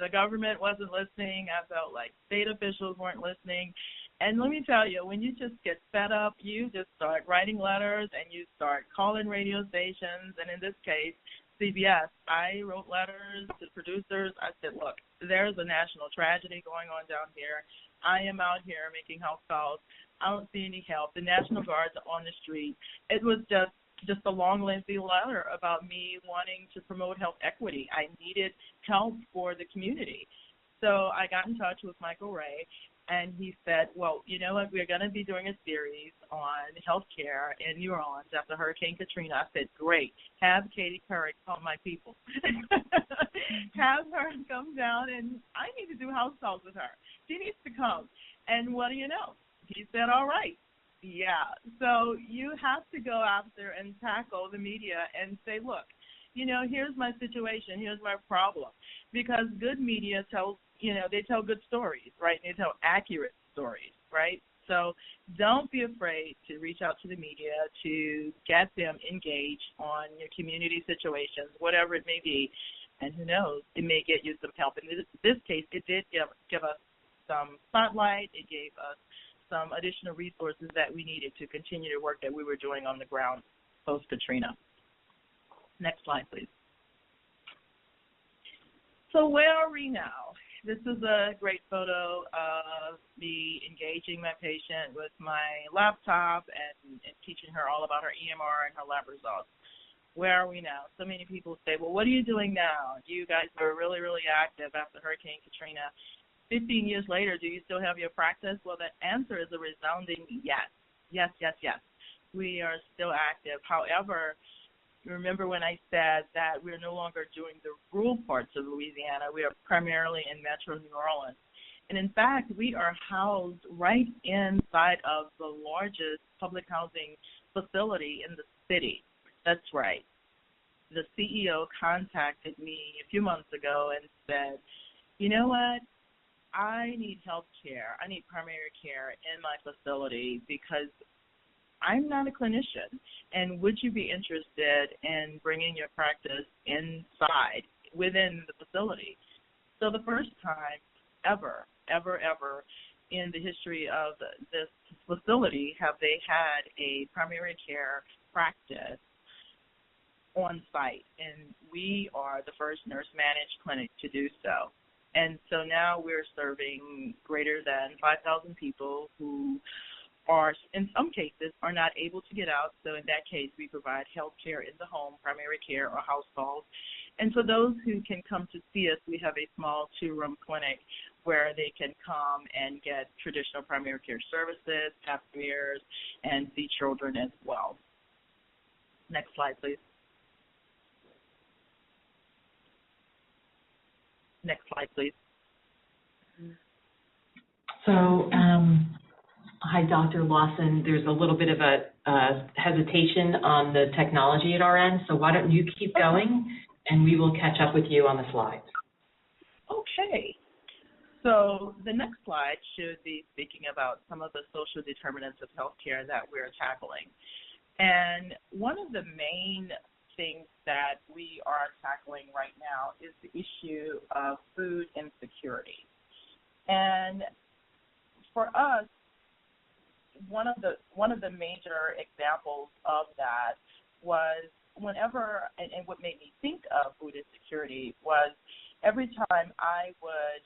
the government wasn't listening. I felt like state officials weren't listening. And let me tell you, when you just get fed up, you just start writing letters and you start calling radio stations. And in this case, CBS, I wrote letters to producers. I said, look, there's a national tragedy going on down here. I am out here making health calls. I don't see any help. The National Guard's on the street. It was just a long, lengthy letter about me wanting to promote health equity. I needed help for the community. So I got in touch with Michael Ray, and he said, well, you know what, we're going to be doing a series on health care in New Orleans after Hurricane Katrina. I said, great. Have Katie Couric call my people. Have her come down, and I need to do house calls with her. She needs to come. And what do you know? He said, all right. Yeah, so you have to go after and tackle the media and say, look, you know, here's my situation, here's my problem. Because good media tells, you know, they tell good stories, right? They tell accurate stories, right? So don't be afraid to reach out to the media to get them engaged on your community situations, whatever it may be. And who knows, it may get you some help. In this case, it did give us some spotlight. It gave us some additional resources that we needed to continue the work that we were doing on the ground post-Katrina. Next slide, please. So where are we now? This is a great photo of me engaging my patient with my laptop and teaching her all about her EMR and her lab results. Where are we now? So many people say, well, what are you doing now? You guys were really, really active after Hurricane Katrina. 15 years later, do you still have your practice? Well, the answer is a resounding yes. Yes, yes, yes. We are still active. However, remember when I said that we're no longer doing the rural parts of Louisiana. We are primarily in metro New Orleans. And in fact, we are housed right inside of the largest public housing facility in the city. That's right. The CEO contacted me a few months ago and said, you know what, I need health care. I need primary care in my facility because I'm not a clinician. And would you be interested in bringing your practice inside within the facility? So the first time ever in the history of this facility have they had a primary care practice on site, and we are the first nurse-managed clinic to do so. And so now we're serving greater than 5,000 people who are, in some cases, are not able to get out. So in that case, we provide health care in the home, primary care, or house calls. And for those who can come to see us, we have a small 2-room clinic where they can come and get traditional primary care services, pap smears, and see children as well. Next slide, please. Next slide, please. So, hi, Dr. Lawson. There's a little bit of a hesitation on the technology at our end, so why don't you keep going, and we will catch up with you on the slides. Okay. So the next slide should be speaking about some of the social determinants of healthcare that we're tackling. And one of the main things that we are tackling right now is the issue of food insecurity. And for us, one of the major examples of that was whenever, and what made me think of food insecurity was every time I would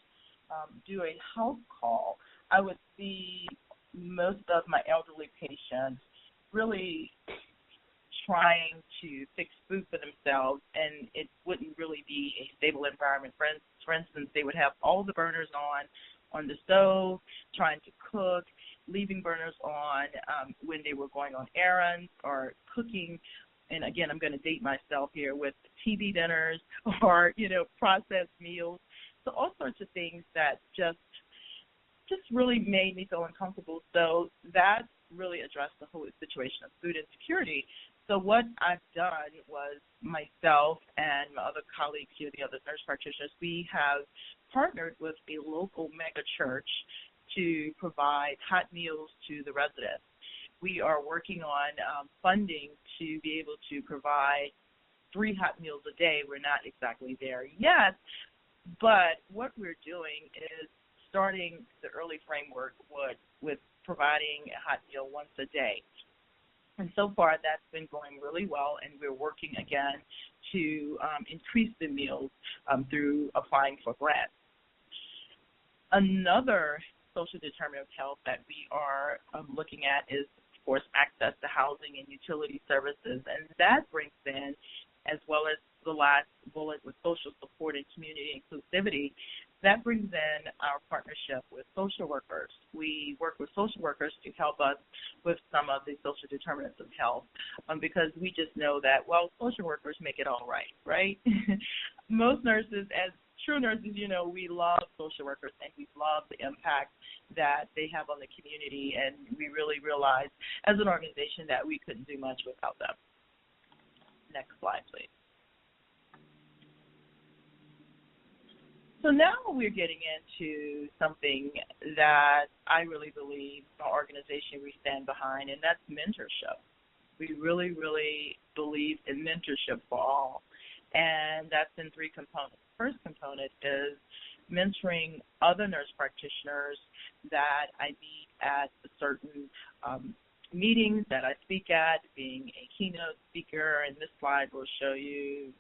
do a house call, I would see most of my elderly patients really trying to fix food for themselves, and it wouldn't really be a stable environment. For instance, they would have all the burners on the stove, trying to cook, leaving burners on when they were going on errands or cooking. And again, I'm going to date myself here with TV dinners or, processed meals. So all sorts of things that just really made me feel uncomfortable. So that really addressed the whole situation of food insecurity. So what I've done was myself and my other colleagues here, the other nurse practitioners, we have partnered with a local mega church to provide hot meals to the residents. We are working on funding to be able to provide 3 hot meals a day. We're not exactly there yet, but what we're doing is starting the early framework with providing a hot meal once a day. And so far, that's been going really well, and we're working again to increase the meals through applying for grants. Another social determinant of health that we are looking at is, of course, access to housing and utility services, and that brings in, as well as the last bullet with social support and community inclusivity, that brings in our partnership with social workers. We work with social workers to help us with some of the social determinants of health because we just know that, social workers make it all right, right? Most nurses, as true nurses, we love social workers and we love the impact that they have on the community, and we really realize as an organization that we couldn't do much without them. Next slide, please. So now we're getting into something that I really believe our organization we stand behind, and that's mentorship. We really, really believe in mentorship for all, and that's in 3 components. First component is mentoring other nurse practitioners that I meet at certain meetings that I speak at, being a keynote speaker, and this slide will show you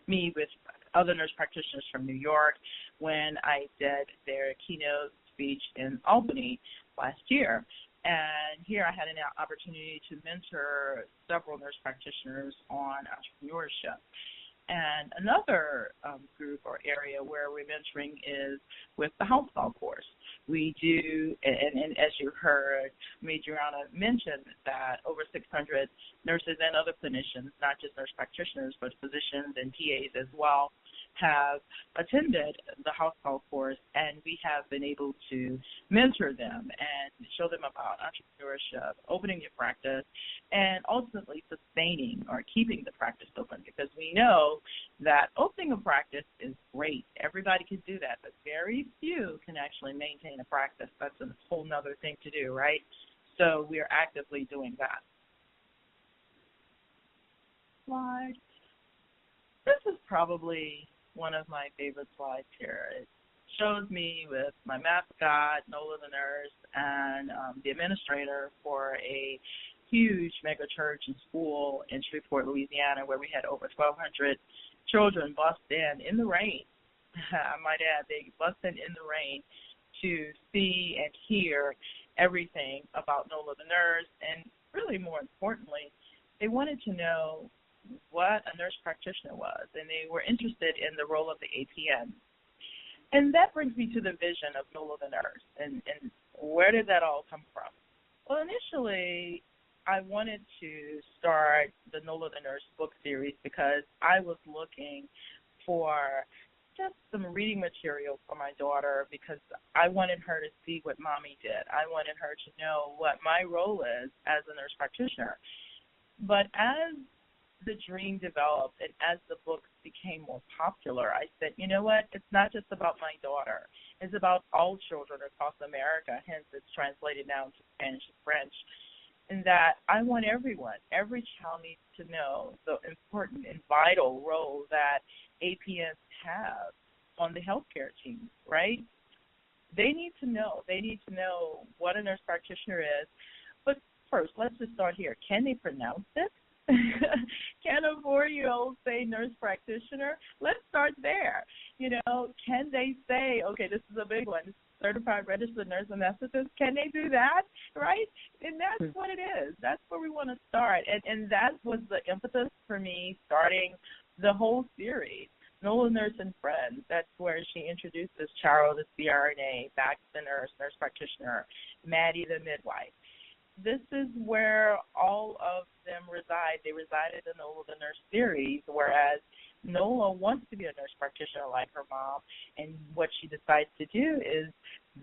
me with other nurse practitioners from New York when I did their keynote speech in Albany last year. And here I had an opportunity to mentor several nurse practitioners on entrepreneurship. And another group or area where we're mentoring is with the house call course. We do, and as you heard Adriana mention, that over 600 nurses and other clinicians, not just nurse practitioners, but physicians and PAs as well, have attended the house call course, and we have been able to mentor them and show them about entrepreneurship, opening your practice, and ultimately sustaining or keeping the practice open, because we know that opening a practice is great. Everybody can do that, but very few can actually maintain a practice. That's a whole nother thing to do, right? So we are actively doing that. Slide. This is probably one of my favorite slides here. It shows me with my mascot, Nola the Nurse, and the administrator for a huge mega church and school in Shreveport, Louisiana, where we had over 1,200 children bust in the rain. I might add, they busted in the rain to see and hear everything about Nola the Nurse, and really more importantly, they wanted to know what a nurse practitioner was, and they were interested in the role of the APN. And that brings me to the vision of Nola the Nurse, and where did that all come from? Well, initially, I wanted to start the Nola the Nurse book series because I was looking for just some reading material for my daughter, because I wanted her to see what mommy did. I wanted her to know what my role is as a nurse practitioner. But as the dream developed and as the books became more popular, I said, you know what, it's not just about my daughter. It's about all children across America, hence it's translated now into Spanish and French, and that I want everyone, every child needs to know the important and vital role that APNs have on the healthcare team, right? They need to know. They need to know what a nurse practitioner is. But first, let's just start here. Can they pronounce it? Can a 4-year-old say nurse practitioner? Let's start there. You know, can they say, okay, this is a big one, certified registered nurse anesthetist? Can they do that, right? And that's what it is. That's where we want to start. And that was the impetus for me starting the whole series. Nola the Nurse and Friends, that's where she introduces Charo the CRNA, Bax the nurse, nurse practitioner, Maddie the midwife. This is where all of them reside. They reside in the Nola the Nurse series, whereas Nola wants to be a nurse practitioner like her mom, and what she decides to do is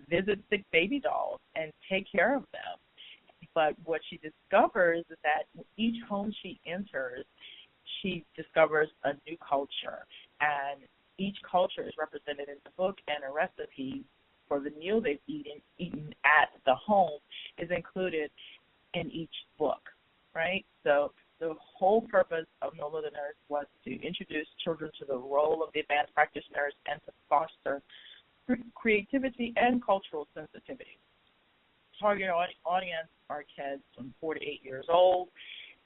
visit sick baby dolls and take care of them. But what she discovers is that each home she enters, she discovers a new culture, and each culture is represented in the book, and a recipe for the meal they've eaten at the home is included in each book, right? So the whole purpose of Nola the Nurse was to introduce children to the role of the advanced practice nurse and to foster creativity and cultural sensitivity. Target audience are kids from 4 to 8 years old.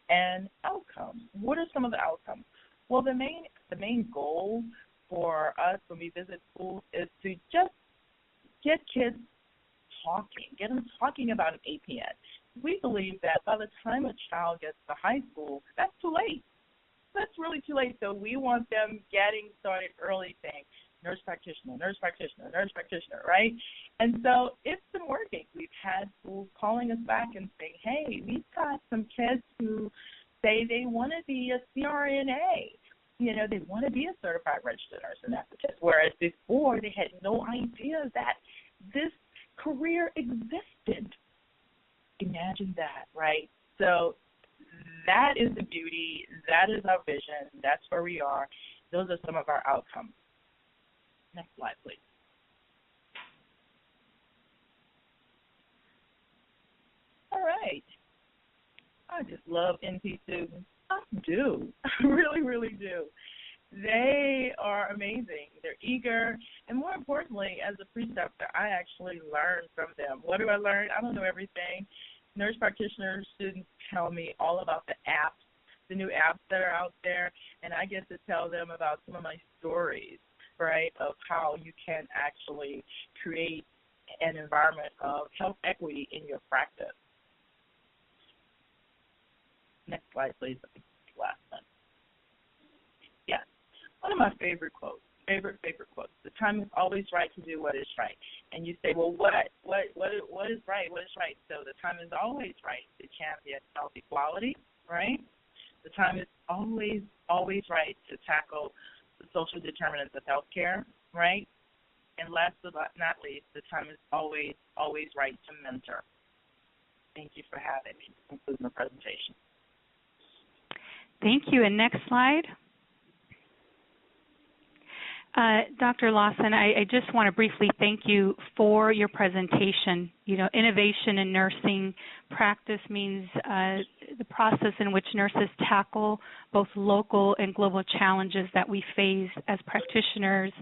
And outcomes. What are some of the outcomes? Well, the main goal for us when we visit schools is to just get kids talking, get them talking about an APN. We believe that by the time a child gets to high school, that's too late. That's really too late. So we want them getting started early, saying nurse practitioner, nurse practitioner, nurse practitioner, right? And so it's been working. We've had schools calling us back and saying, hey, we've got some kids who say they want to be a CRNA. You know, they want to be a certified registered nurse anesthetist, whereas before they had no idea that this career existed. Imagine that, right? So that is the beauty. That is our vision. That's where we are. Those are some of our outcomes. Next slide, please. All right. I just love NP students. I do. I really, really do. They are amazing. They're eager. And more importantly, as a preceptor, I actually learn from them. What do I learn? I don't know everything. Nurse practitioner students tell me all about the apps, the new apps that are out there, and I get to tell them about some of my stories, right, of how you can actually create an environment of health equity in your practice. Next slide, please. Last one. Yes. One of my favorite quotes. favorite quotes. The time is always right to do what is right. And you say, well, what is right? What is right? So the time is always right to champion health equality, right? The time is always right to tackle the social determinants of healthcare, right? And last but not least, the time is always right to mentor. Thank you for having me. This concludes my presentation. Thank you. And next slide. Dr. Lawson, I just want to briefly thank you for your presentation. You know, innovation in nursing practice means the process in which nurses tackle both local and global challenges that we face as practitioners,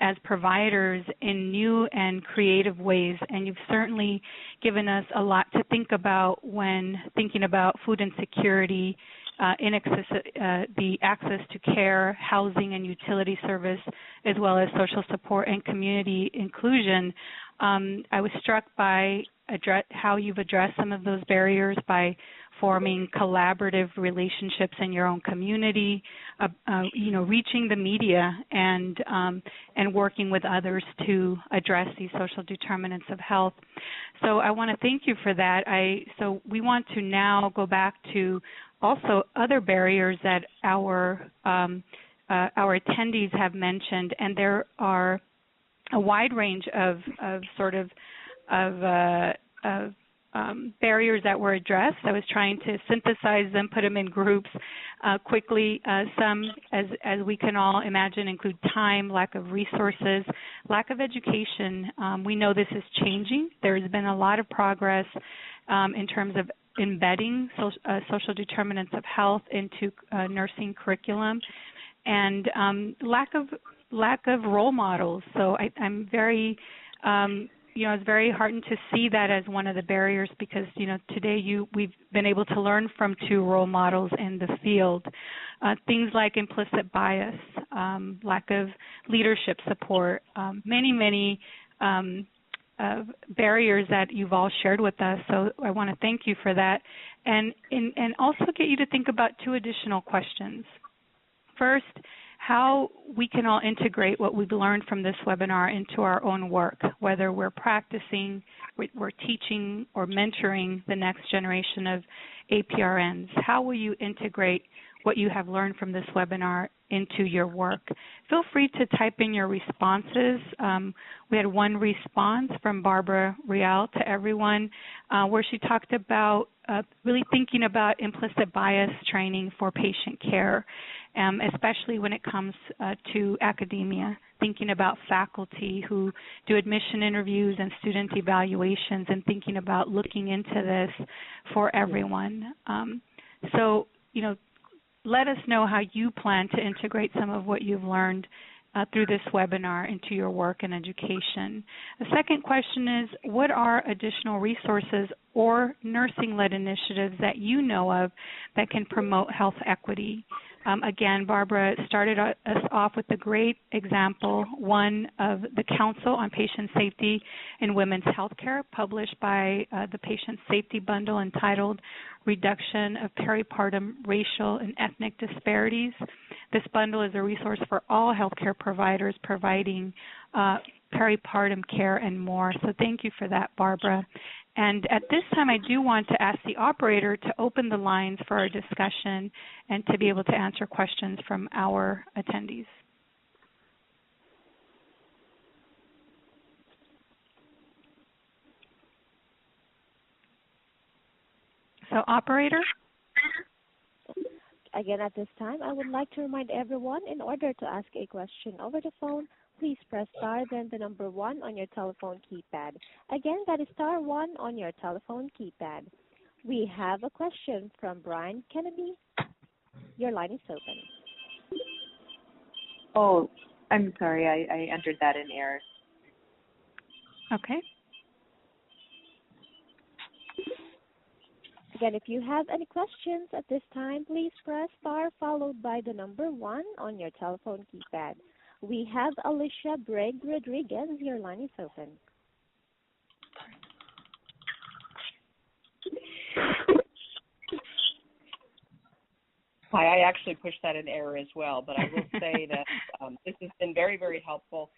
as providers in new and creative ways. And you've certainly given us a lot to think about when thinking about food insecurity, the access to care, housing, and utility service, as well as social support and community inclusion. I was struck by how you've addressed some of those barriers by forming collaborative relationships in your own community, reaching the media and working with others to address these social determinants of health. So I want to thank you for that. So we want to now go back to also other barriers that our attendees have mentioned, and there are a wide range of barriers that were addressed. I was trying to synthesize them, put them in groups quickly. Some, as we can all imagine, include time, lack of resources, lack of education. We know this is changing. There's been a lot of progress in terms of embedding social determinants of health into nursing curriculum, and lack of role models. So I'm very it's very heartened to see that as one of the barriers, because today we've been able to learn from two role models in the field. Things like implicit bias, lack of leadership support, many barriers that you've all shared with us. So I want to thank you for that, and also get you to think about two additional questions. First, how we can all integrate what we've learned from this webinar into our own work, whether we're practicing, we're teaching, or mentoring the next generation of APRNs. How will you integrate what you have learned from this webinar into your work? Feel free to type in your responses. We had one response from Barbara Real to everyone where she talked about really thinking about implicit bias training for patient care, especially when it comes to academia, thinking about faculty who do admission interviews and student evaluations, and thinking about looking into this for everyone. Let us know how you plan to integrate some of what you've learned through this webinar into your work and education. The second question is, what are additional resources or nursing-led initiatives that you know of that can promote health equity? Again, Barbara started us off with a great example, one of the Council on Patient Safety in Women's Healthcare, published by the Patient Safety Bundle entitled Reduction of Peripartum Racial and Ethnic Disparities. This bundle is a resource for all healthcare providers providing peripartum care and more. So thank you for that, Barbara. And at this time, I do want to ask the operator to open the lines for our discussion and to be able to answer questions from our attendees. So, operator? Again, at this time, I would like to remind everyone, in order to ask a question over the phone, please press star, then the number 1 on your telephone keypad. Again, that is star 1 on your telephone keypad. We have a question from Brian Kennedy. Your line is open. Oh, I'm sorry. I entered that in error. Okay. Again, if you have any questions at this time, please press star followed by the number 1 on your telephone keypad. We have Alicia Bragg Rodriguez. Your line is open. Hi, I actually pushed that in error as well, but I will say that this has been very, very helpful,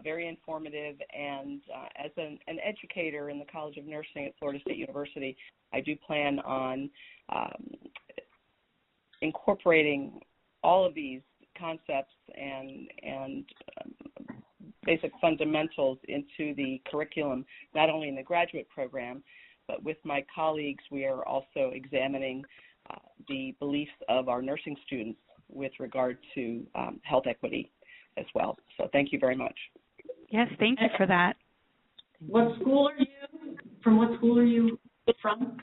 very informative, and as an educator in the College of Nursing at Florida State University, I do plan on incorporating all of these concepts and basic fundamentals into the curriculum, not only in the graduate program, but with my colleagues, we are also examining the beliefs of our nursing students with regard to health equity as well. So thank you very much. Yes, thank you for that. What school are you? From what school are you from?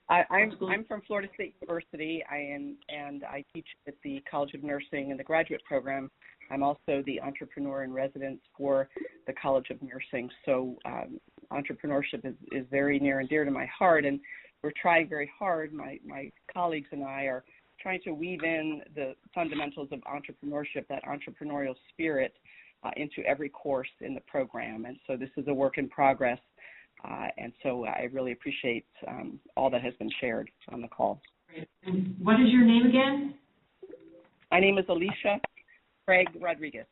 I'm from Florida State University, and I teach at the College of Nursing in the graduate program. I'm also the entrepreneur in residence for the College of Nursing. So entrepreneurship is very near and dear to my heart, and we're trying very hard. My colleagues and I are trying to weave in the fundamentals of entrepreneurship, that entrepreneurial spirit, into every course in the program. And so this is a work in progress. And so I really appreciate all that has been shared on the call. Great. And what is your name again? My name is Alicia Craig Rodriguez.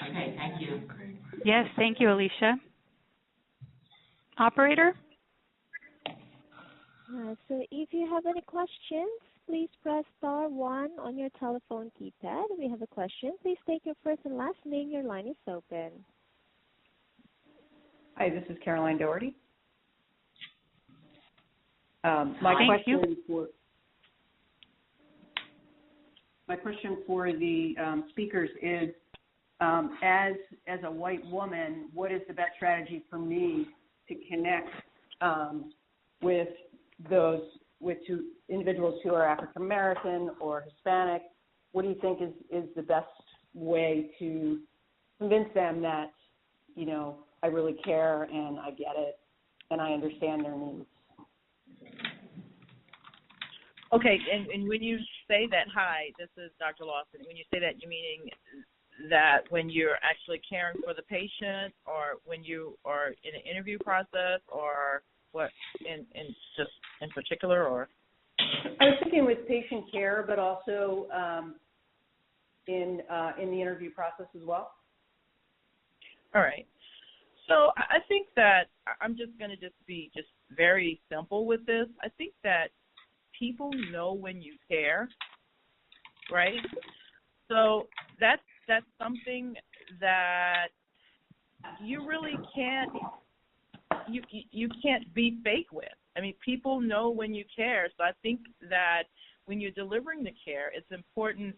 Okay, thank you. Yes, thank you, Alicia. Operator? So if you have any questions, please press star 1 on your telephone keypad. If you have a question, please state your first and last name. Your line is open. Hi, this is Caroline Doherty. My question for the speakers is, as a white woman, what is the best strategy for me to connect with individuals who are African American or Hispanic? What do you think is the best way to convince them that, you know, I really care and I get it and I understand their needs? Okay, and when you say that, hi, this is Dr. Lawson. When you say that, you meaning that when you're actually caring for the patient, or when you are in an interview process, or what in particular, or? I was thinking with patient care, but also in the interview process as well. All right. So I think that I'm just going to be very simple with this. I think that people know when you care, right? So that's something that you really can't you can't be fake with. I mean, people know when you care. So I think that when you're delivering the care, it's important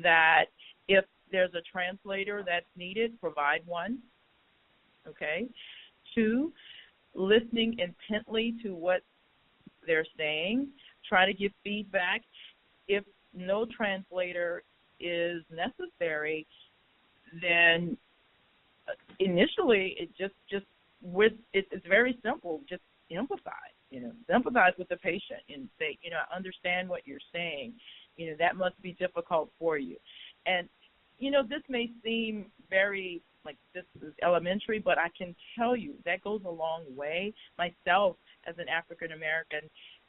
that if there's a translator that's needed, provide one. Okay. 2, listening intently to what they're saying. Try to give feedback. If no translator is necessary, then initially it's very simple. Just empathize. Sympathize with the patient and say, I understand what you're saying. That must be difficult for you. And this may seem very like this is elementary, but I can tell you that goes a long way. Myself, as an African American,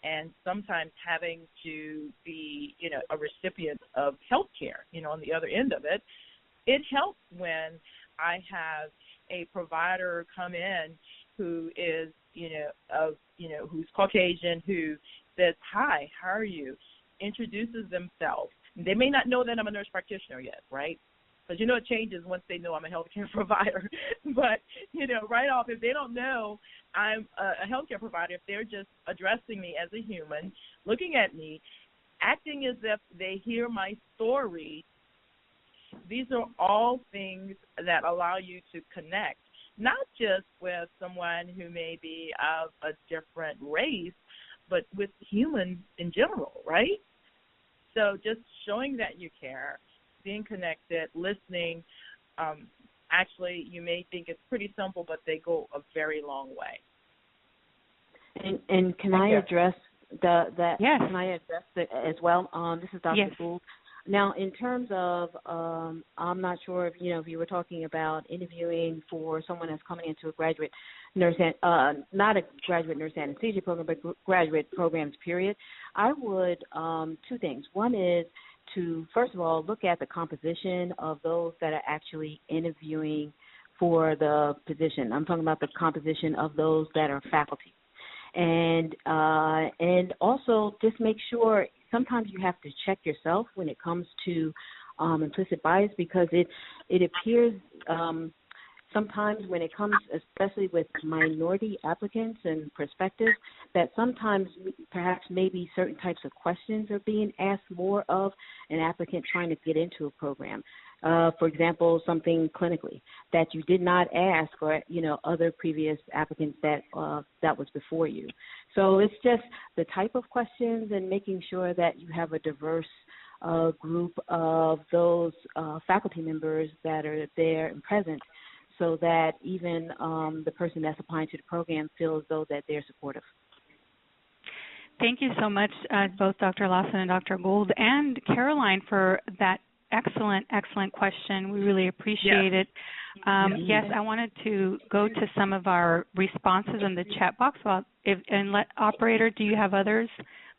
and sometimes having to be, a recipient of health care, on the other end of it, it helps when I have a provider come in who is, who's Caucasian, who says, hi, how are you? Introduces themselves. They may not know that I'm a nurse practitioner yet, right? Because, it changes once they know I'm a healthcare provider. But, right off, if they don't know I'm a healthcare provider, if they're just addressing me as a human, looking at me, acting as if they hear my story, these are all things that allow you to connect, not just with someone who may be of a different race, but with humans in general, right? So just showing that you care, being connected, listening. Actually, you may think it's pretty simple, but they go a very long way. And can I address that? Yes. Can I address it as well? This is Dr. Yes. Gould. Now, in terms of, I'm not sure if you were talking about interviewing for someone that's coming into a graduate not a graduate nurse anesthesia program, but graduate programs, period, I would, two things. One is to, first of all, look at the composition of those that are actually interviewing for the position. I'm talking about the composition of those that are faculty. And also just make sure sometimes you have to check yourself when it comes to implicit bias, because it appears sometimes when it comes, especially with minority applicants and perspectives, that sometimes perhaps maybe certain types of questions are being asked more of an applicant trying to get into a program. For example, something clinically that you did not ask, or other previous applicants that was before you. So it's just the type of questions and making sure that you have a diverse group of those faculty members that are there and present, so that even the person that's applying to the program feels though that they're supportive. Thank you so much, both Dr. Lawson and Dr. Gould and Caroline, for that excellent question. We really appreciate it. Yes, I wanted to go to some of our responses in the chat box. Operator, do you have others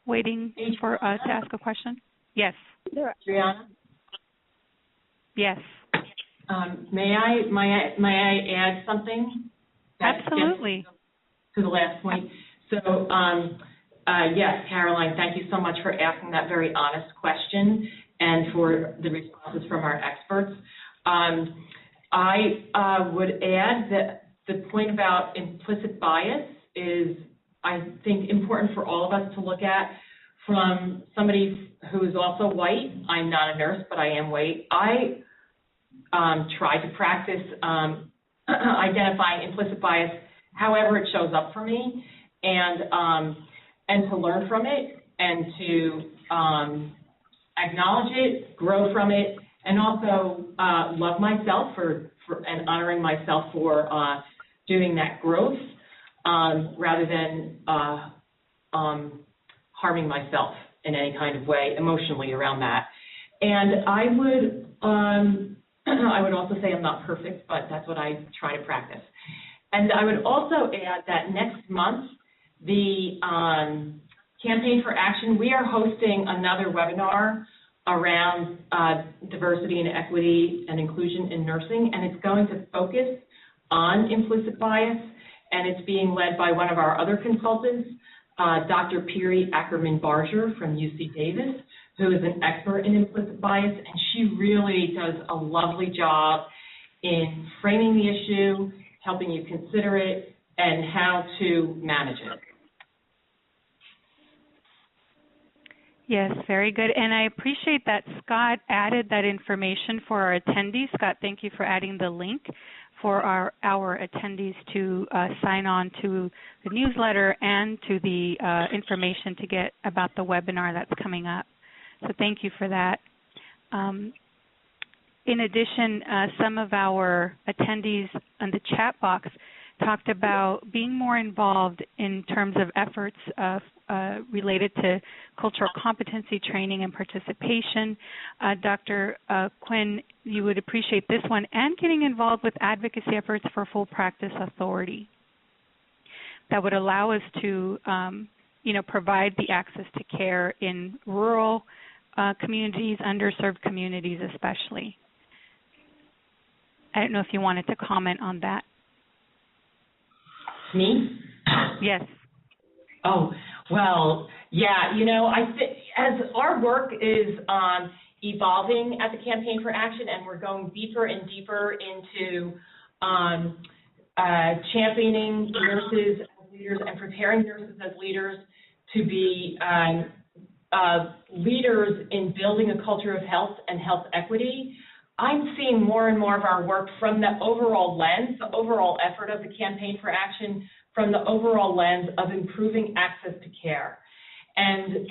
waiting for to ask a question? Yes. Adriana? Yes. May I add something? Absolutely. To the last point. So, yes, Caroline, thank you so much for asking that very honest question and for the responses from our experts. I would add that the point about implicit bias is, I think, important for all of us to look at from somebody who is also white. I'm not a nurse, but I am white. I try to practice identifying implicit bias however it shows up for me, and to learn from it, and to acknowledge it, grow from it, and also love myself for and honoring myself for doing that growth, rather than harming myself in any kind of way emotionally around that. And I would also say I'm not perfect, but that's what I try to practice. And I would also add that next month, the Campaign for Action, we are hosting another webinar around diversity and equity and inclusion in nursing, and it's going to focus on implicit bias, and it's being led by one of our other consultants, Dr. Piri Ackerman-Barger from UC Davis, who is an expert in implicit bias, and she really does a lovely job in framing the issue, helping you consider it, and how to manage it. Yes, very good. And I appreciate that Scott added that information for our attendees. Scott, thank you for adding the link for our attendees to sign on to the newsletter and to the information to get about the webinar that's coming up. So thank you for that. In addition, some of our attendees in the chat box talked about being more involved in terms of efforts related to cultural competency training and participation. Dr. Quinn, you would appreciate this one, and getting involved with advocacy efforts for full practice authority. That would allow us to, provide the access to care in rural communities, underserved communities especially. I don't know if you wanted to comment on that. Me? Yes. Oh, well, yeah, I think as our work is evolving at the Campaign for Action, and we're going deeper and deeper into championing nurses as leaders and preparing nurses as leaders to be leaders in building a culture of health and health equity, I'm seeing more and more of our work from the overall lens, the overall effort of the Campaign for Action, from the overall lens of improving access to care. And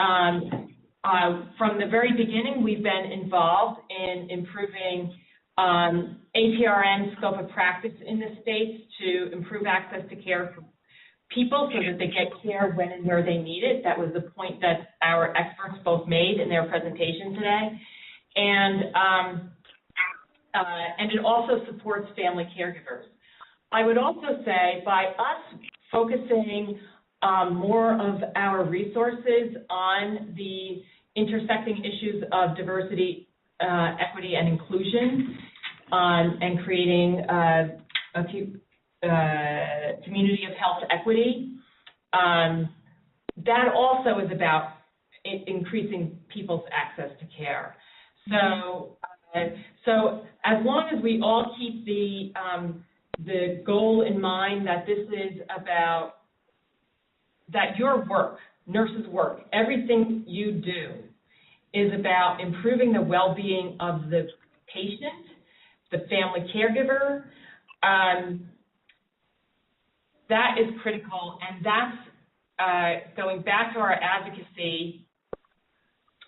from the very beginning, we've been involved in improving APRN scope of practice in the states to improve access to care for people so that they get care when and where they need it. That was the point that our experts both made in their presentation today. And it also supports family caregivers. I would also say by us focusing more of our resources on the intersecting issues of diversity, equity, and inclusion, and creating a community of health equity, that also is about increasing people's access to care. So, so as long as we all keep the goal in mind that this is about, that your work, nurses' work, everything you do is about improving the well-being of the patient, the family caregiver, that is critical, and that's going back to our advocacy.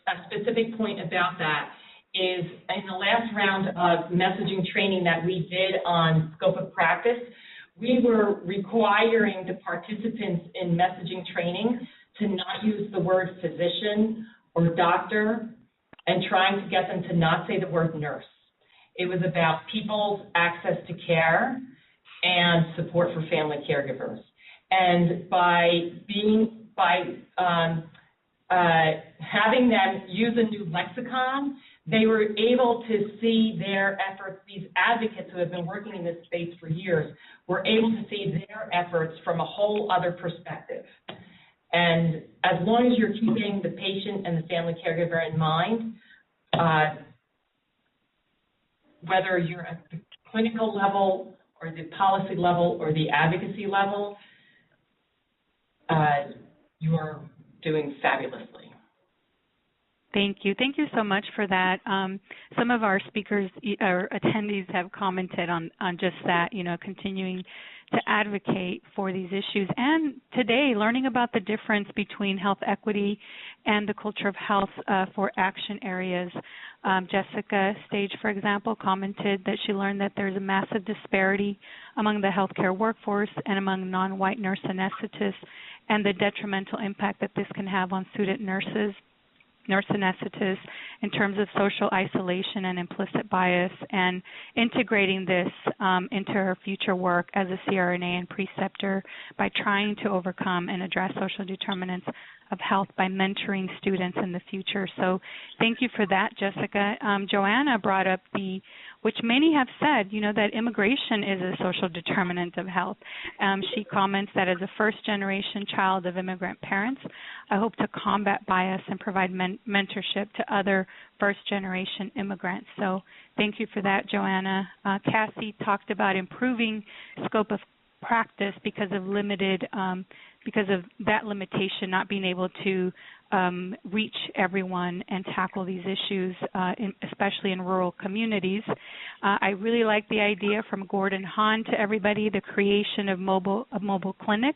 A specific point about that is in the last round of messaging training that we did on scope of practice, we were requiring the participants in messaging training to not use the word physician or doctor, and trying to get them to not say the word nurse. It was about people's access to care and support for family caregivers. And by having them use a new lexicon, they were able to see their efforts. These advocates who have been working in this space for years were able to see their efforts from a whole other perspective. And as long as you're keeping the patient and the family caregiver in mind, whether you're at the clinical level or the policy level or the advocacy level, you're doing fabulously. Thank you. Thank you so much for that. Some of our speakers or attendees have commented on just that, you know, continuing to advocate for these issues. And today, learning about the difference between health equity and the culture of health for action areas. Jessica Stage, for example, commented that she learned that there's a massive disparity among the healthcare workforce and among non-white nurse anesthetists, and the detrimental impact that this can have on student nurses, nurse anesthetists, in terms of social isolation and implicit bias, and integrating this into her future work as a CRNA and preceptor by trying to overcome and address social determinants of health by mentoring students in the future. So thank you for that, Jessica. Joanna brought up which many have said, you know, that immigration is a social determinant of health. She comments that as a first-generation child of immigrant parents, I hope to combat bias and provide mentorship to other first-generation immigrants. So thank you for that, Joanna. Cassie talked about improving scope of practice because of that limitation, not being able to reach everyone and tackle these issues, especially in rural communities. I really like the idea from Gordon Hahn to everybody, the creation of a mobile clinic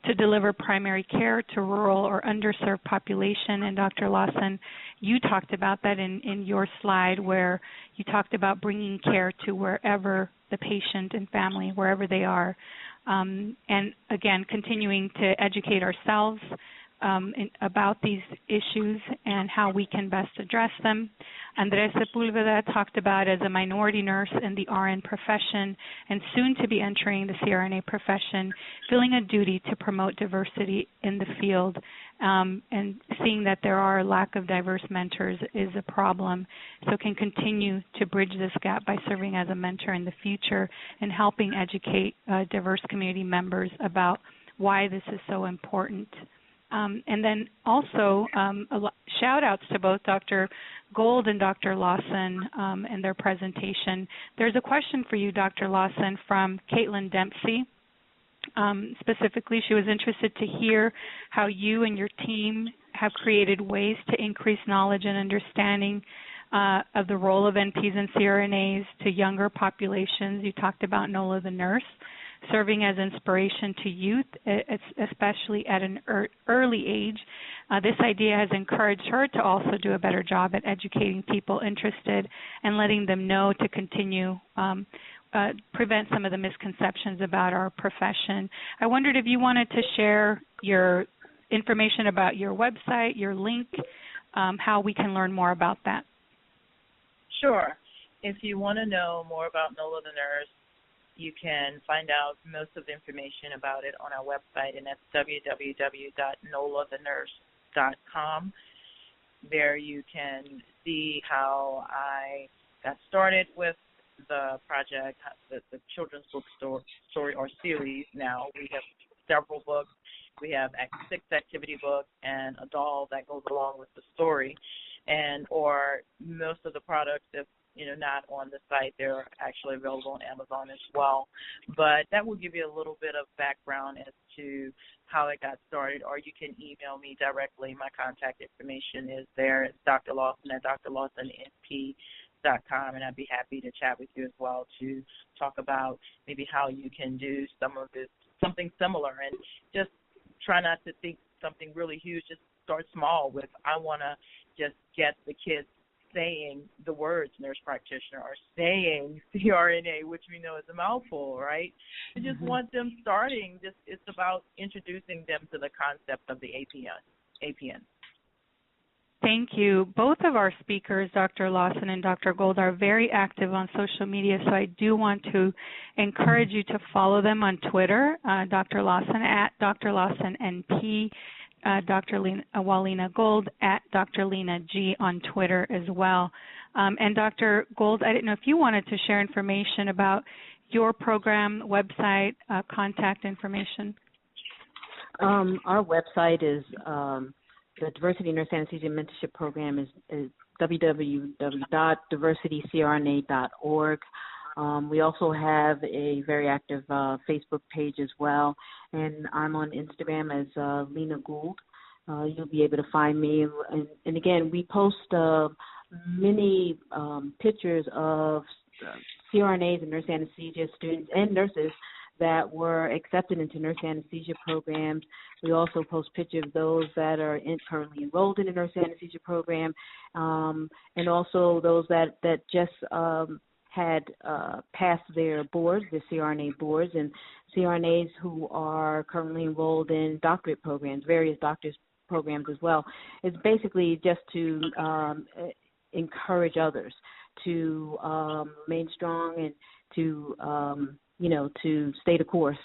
to deliver primary care to rural or underserved population. And Dr. Lawson, you talked about that in your slide, where you talked about bringing care to wherever the patient and family, wherever they are. And again, continuing to educate ourselves about these issues and how we can best address them. Andres Sepulveda talked about, as a minority nurse in the RN profession and soon to be entering the CRNA profession, feeling a duty to promote diversity in the field, and seeing that there are a lack of diverse mentors is a problem. So can continue to bridge this gap by serving as a mentor in the future and helping educate diverse community members about why this is so important. And then also shout-outs to both Dr. Gold and Dr. Lawson and their presentation. There's a question for you, Dr. Lawson, from Caitlin Dempsey. Specifically, she was interested to hear how you and your team have created ways to increase knowledge and understanding of the role of NPs and CRNAs to younger populations. You talked about Nola the Nurse, serving as inspiration to youth, especially at an early age. This idea has encouraged her to also do a better job at educating people interested and letting them know to continue, prevent some of the misconceptions about our profession. I wondered if you wanted to share your information about your website, your link, how we can learn more about that. Sure. If you want to know more about Nola the Nurse, You can find out most of the information about it on our website, and that's www.nolathenurse.com. There you can see how I got started with the project, the children's book story or series now. We have several books. We have 6 activity books and a doll that goes along with the story. Or most of the products, if not on the site, they're actually available on Amazon as well. But that will give you a little bit of background as to how it got started, or you can email me directly. My contact information is there. It's Dr. Lawson at drlawsonnp.com, and I'd be happy to chat with you as well to talk about maybe how you can do something similar, and just try not to think something really huge. Just start small with, I want to just get the kids saying the words nurse practitioner or saying CRNA, which we know is a mouthful, right? I just want them starting. It's about introducing them to the concept of the APN. Thank you. Both of our speakers, Dr. Lawson and Dr. Gold, are very active on social media, so I do want to encourage you to follow them on Twitter, Dr. Lawson at Dr. Lawson NP, Dr. Walina Gold at Dr. Lena G on Twitter as well. And Dr. Gold, I didn't know if you wanted to share information about your program, website, contact information. Our website is the Diversity Nurse Anesthesia Mentorship Program is www.diversitycrna.org. We also have a very active Facebook page as well, and I'm on Instagram as Lena Gould. You'll be able to find me. And again, we post many pictures of CRNAs and nurse anesthesia students and nurses that were accepted into nurse anesthesia programs. We also post pictures of those that are currently enrolled in the nurse anesthesia program, and also those that just had passed their boards, the CRNA boards, and CRNAs who are currently enrolled in doctorate programs, various doctorate programs as well. It's basically just to encourage others to remain strong and to to stay the course.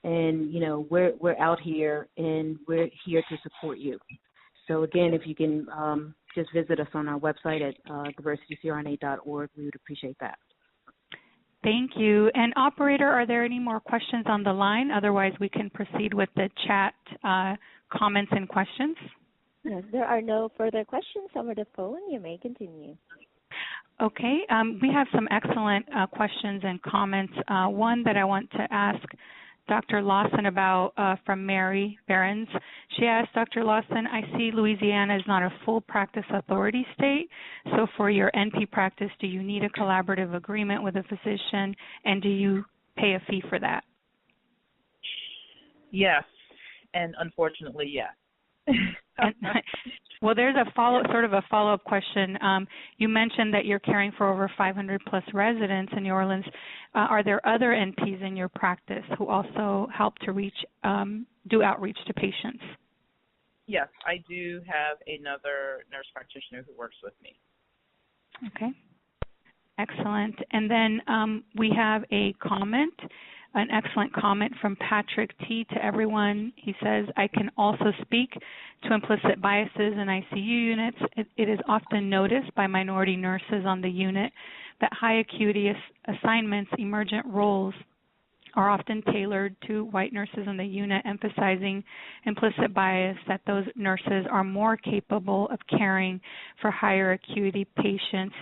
And we're out here and we're here to support you. So again, if you can just visit us on our website at diversitycrna.org, we would appreciate that. Thank you. And operator, are there any more questions on the line? Otherwise, we can proceed with the chat comments and questions. Yes, there are no further questions over the phone. You may continue. Okay. We have some excellent questions and comments. One that I want to ask Dr. Lawson about from Mary Behrens. She asked, Dr. Lawson, I see Louisiana is not a full practice authority state, so for your NP practice, do you need a collaborative agreement with a physician, and do you pay a fee for that? Yes, and unfortunately, yes. Well, there's a follow-up question. You mentioned that you're caring for over 500 plus residents in New Orleans. Are there other NPs in your practice who also help to do outreach to patients? Yes, I do have another nurse practitioner who works with me. Okay, excellent. And then we have a comment. An excellent comment from Patrick T. to everyone. He says, I can also speak to implicit biases in ICU units. It is often noticed by minority nurses on the unit that high acuity assignments, emergent roles, are often tailored to white nurses in the unit, emphasizing implicit bias that those nurses are more capable of caring for higher acuity patients.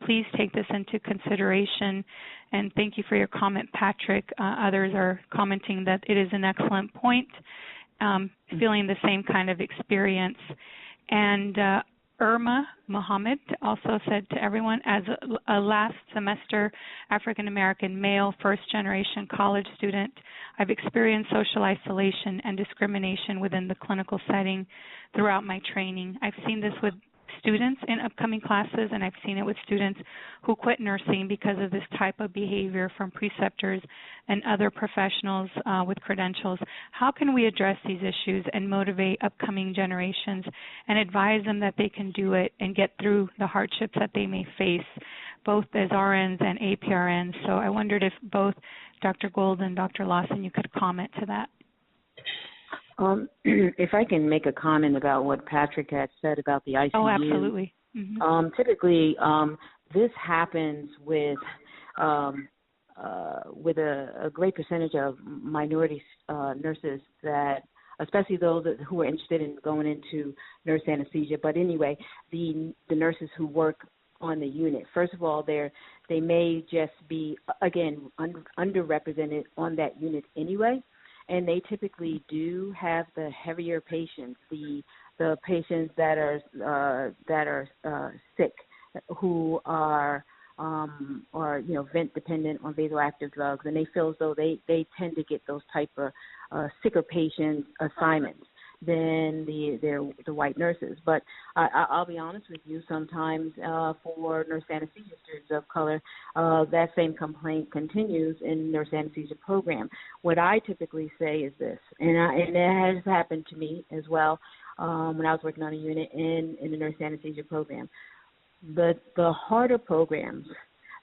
Please take this into consideration, and thank you for your comment, Patrick. Others are commenting that it is an excellent point, feeling the same kind of experience. And Irma Mohammed also said to everyone, as a last semester African-American male first-generation college student, I've experienced social isolation and discrimination within the clinical setting throughout my training. I've seen this with students in upcoming classes, and I've seen it with students who quit nursing because of this type of behavior from preceptors and other professionals with credentials. How can we address these issues and motivate upcoming generations and advise them that they can do it and get through the hardships that they may face, both as RNs and APRNs? So I wondered if both Dr. Gould and Dr. Lawson, you could comment to that. If I can make a comment about what Patrick had said about the ICU. Oh, absolutely. Mm-hmm. Typically, this happens with a great percentage of minority nurses, that, especially those who are interested in going into nurse anesthesia. But anyway, the nurses who work on the unit, first of all, they may just be, again, underrepresented on that unit anyway, and they typically do have the heavier patients, the patients that are sick, who are vent dependent on vasoactive drugs, and they feel as though they tend to get those type of sicker patient assignments than the white nurses. But I'll be honest with you, sometimes for nurse anesthesia students of color, that same complaint continues in nurse anesthesia program. What I typically say is this, and it has happened to me as well when I was working on a unit in the nurse anesthesia program. The harder programs,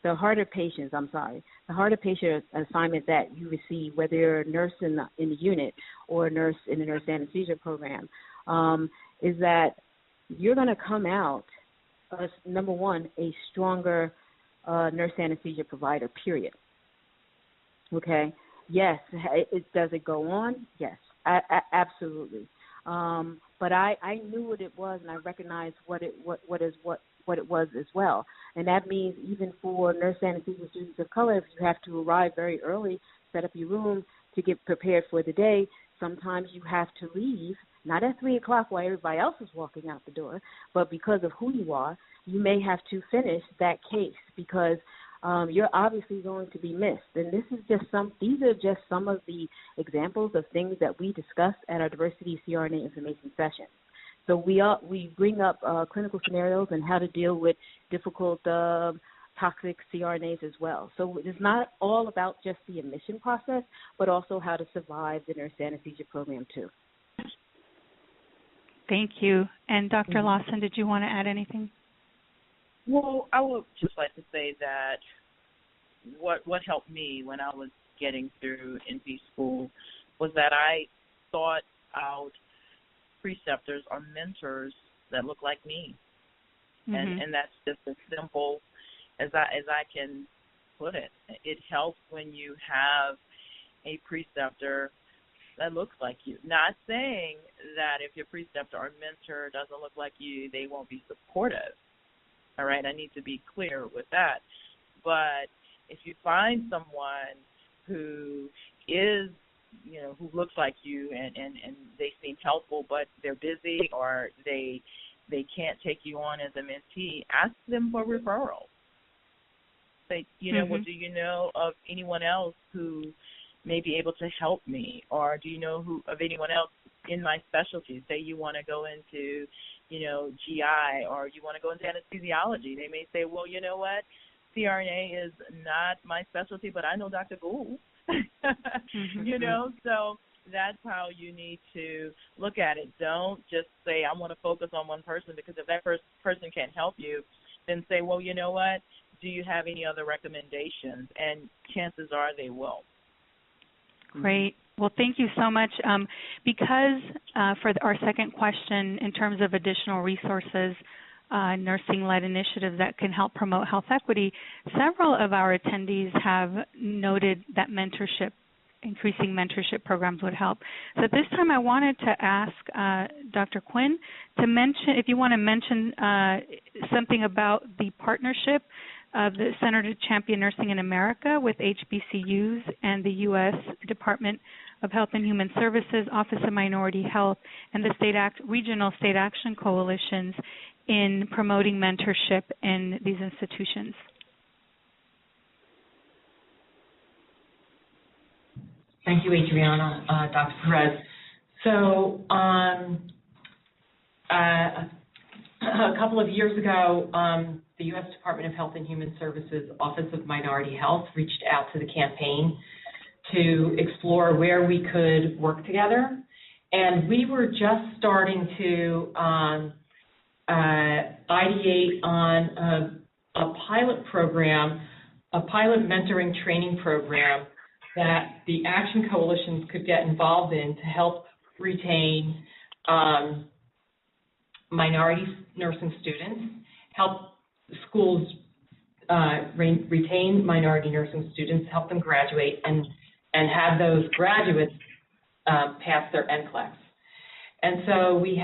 the harder patient assignment that you receive, whether you're a nurse in the unit or a nurse in the nurse anesthesia program, is that you're going to come out as, number one, a stronger nurse anesthesia provider, period. Okay? Yes. Does it go on? Yes, absolutely. But I knew what it was, and I recognized what it was as well. And that means even for nurse anesthesia students of color, if you have to arrive very early, set up your room to get prepared for the day, sometimes you have to leave, not at 3 o'clock while everybody else is walking out the door, but because of who you are, you may have to finish that case because you're obviously going to be missed. And these are just some of the examples of things that we discuss at our diversity CRNA information sessions. So we bring up clinical scenarios and how to deal with difficult toxic CRNAs as well. So it's not all about just the admission process, but also how to survive the nurse anesthesia program too. Thank you. And Dr. Lawson, did you want to add anything? Well, I would just like to say that what helped me when I was getting through NP school was that I sought out preceptors or mentors that look like me. Mm-hmm. And that's just as simple as I can put it. It helps when you have a preceptor that looks like you. Not saying that if your preceptor or mentor doesn't look like you, they won't be supportive. All right, I need to be clear with that. But if you find someone who is, who looks like you and they seem helpful, but they're busy or they can't take you on as a mentee, ask them for referrals. Say, well, do you know of anyone else who may be able to help me? Or do you know of anyone else in my specialty? Say you want to go into, GI, or you want to go into anesthesiology. They may say, well, you know what? CRNA is not my specialty, but I know Dr. Gould. So that's how you need to look at it. Don't just say, I want to focus on one person, because if that person can't help you, then say, well, you know what? Do you have any other recommendations? And chances are they will. Great. Well, thank you so much. Because for our second question, in terms of additional resources, nursing-led initiatives that can help promote health equity, several of our attendees have noted that increasing mentorship programs would help. So at this time, I wanted to ask Dr. Quinn to mention, if you want to mention something about the partnership of the Center to Champion Nursing in America with HBCUs and the U.S. Department of Health and Human Services, Office of Minority Health, and the regional state action coalitions in promoting mentorship in these institutions. Thank you, Adriana, Dr. Perez. So a couple of years ago, the U.S. Department of Health and Human Services Office of Minority Health reached out to the campaign to explore where we could work together. And we were just starting to ideate on a pilot program, a pilot mentoring training program that the action coalitions could get involved in to help retain minority nursing students, help schools retain minority nursing students, help them graduate, and have those graduates pass their NCLEX. And so we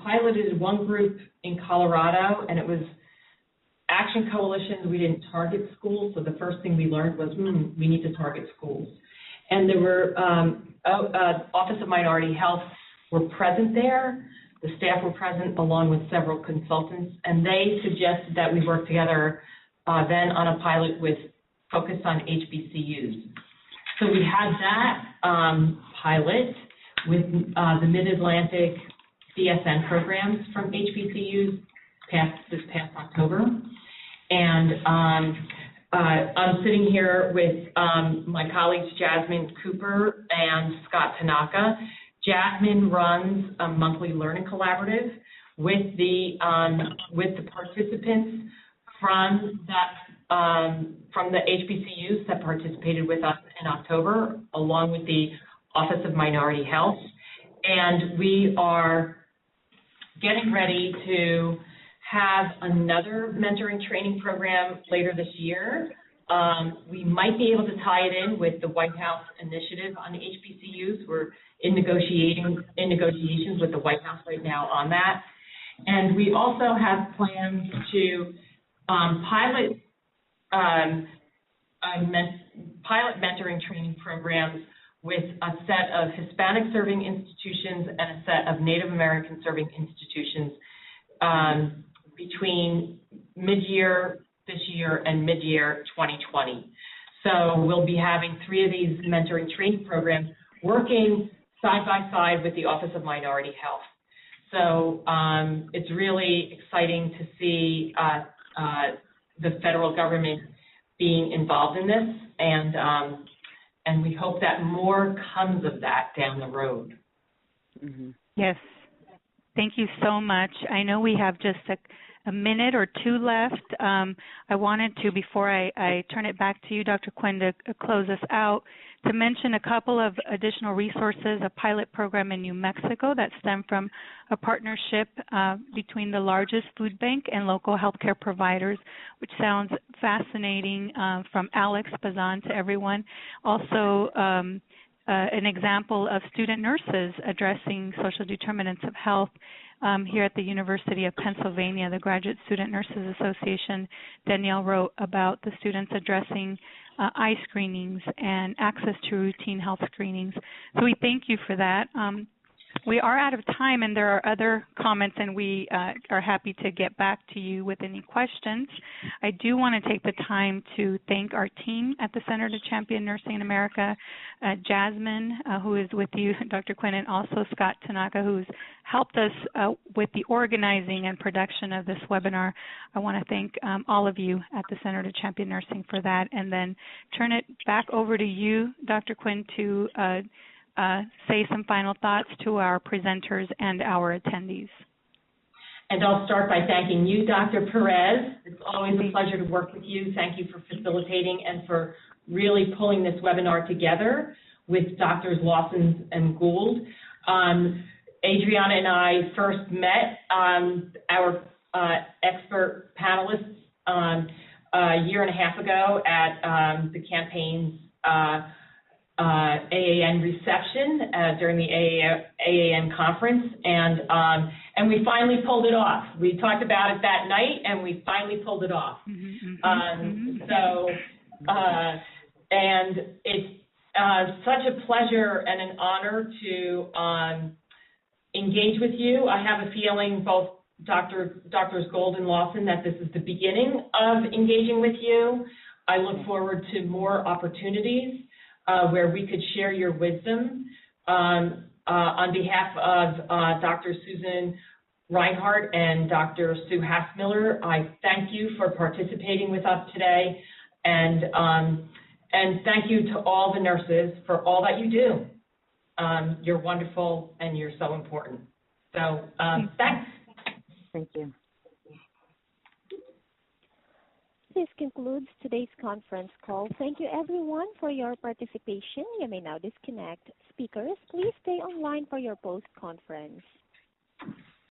piloted one group in Colorado, and it was action coalitions. We didn't target schools, so the first thing we learned was, we need to target schools. And there were, Office of Minority Health were present there. The staff were present along with several consultants, and they suggested that we work together then on a pilot with focus on HBCUs. So we had that pilot with the Mid-Atlantic DSN programs from HBCUs this past October. And I'm sitting here with my colleagues Jasmine Cooper and Scott Tanaka. Jasmine runs a monthly learning collaborative with the participants from the HBCUs that participated with us in October, along with the Office of Minority Health. And we are getting ready to have another mentoring training program later this year. We might be able to tie it in with the White House initiative on HBCUs. We're in negotiations with the White House right now on that. And we also have plans to pilot mentoring training programs with a set of Hispanic serving institutions and a set of Native American serving institutions between mid-year this year and mid-year 2020. So we'll be having 3 of these mentoring training programs working side by side with the Office of Minority Health. So it's really exciting to see the federal government being involved in this, and we hope that more comes of that down the road. Mm-hmm. Yes. Thank you so much. I know we have just a minute or 2 left. I wanted to, before I turn it back to you, Dr. Quinn, to close us out, to mention a couple of additional resources, a pilot program in New Mexico that stemmed from a partnership between the largest food bank and local healthcare providers, which sounds fascinating, from Alex Bazan to everyone. Also, an example of student nurses addressing social determinants of health here at the University of Pennsylvania, the Graduate Student Nurses Association. Danielle wrote about the students addressing eye screenings and access to routine health screenings. So we thank you for that. We are out of time, and there are other comments, and we are happy to get back to you with any questions. I do want to take the time to thank our team at the Center to Champion Nursing in America, Jasmine, who is with you, Dr. Quinn, and also Scott Tanaka, who's helped us with the organizing and production of this webinar. I want to thank all of you at the Center to Champion Nursing for that, and then turn it back over to you, Dr. Quinn, to say some final thoughts to our presenters and our attendees. And I'll start by thanking you, Dr. Perez. It's always a pleasure to work with you. Thank you for facilitating and for really pulling this webinar together with Drs. Lawson and Gould. Adriana and I first met our expert panelists a year and a half ago at the campaign's AAN reception during the AAN conference, and we finally pulled it off. We talked about it that night, and we finally pulled it off. And it's such a pleasure and an honor to engage with you. I have a feeling, both Drs. Gould and Lawson, that this is the beginning of engaging with you. I look forward to more opportunities where we could share your wisdom. On behalf of Dr. Susan Reinhardt and Dr. Sue Hassmiller, I thank you for participating with us today, and thank you to all the nurses for all that you do. You're wonderful, and you're so important. So thanks. Thank you. This concludes today's conference call. Thank you, everyone, for your participation. You may now disconnect. Speakers, please stay online for your post-conference.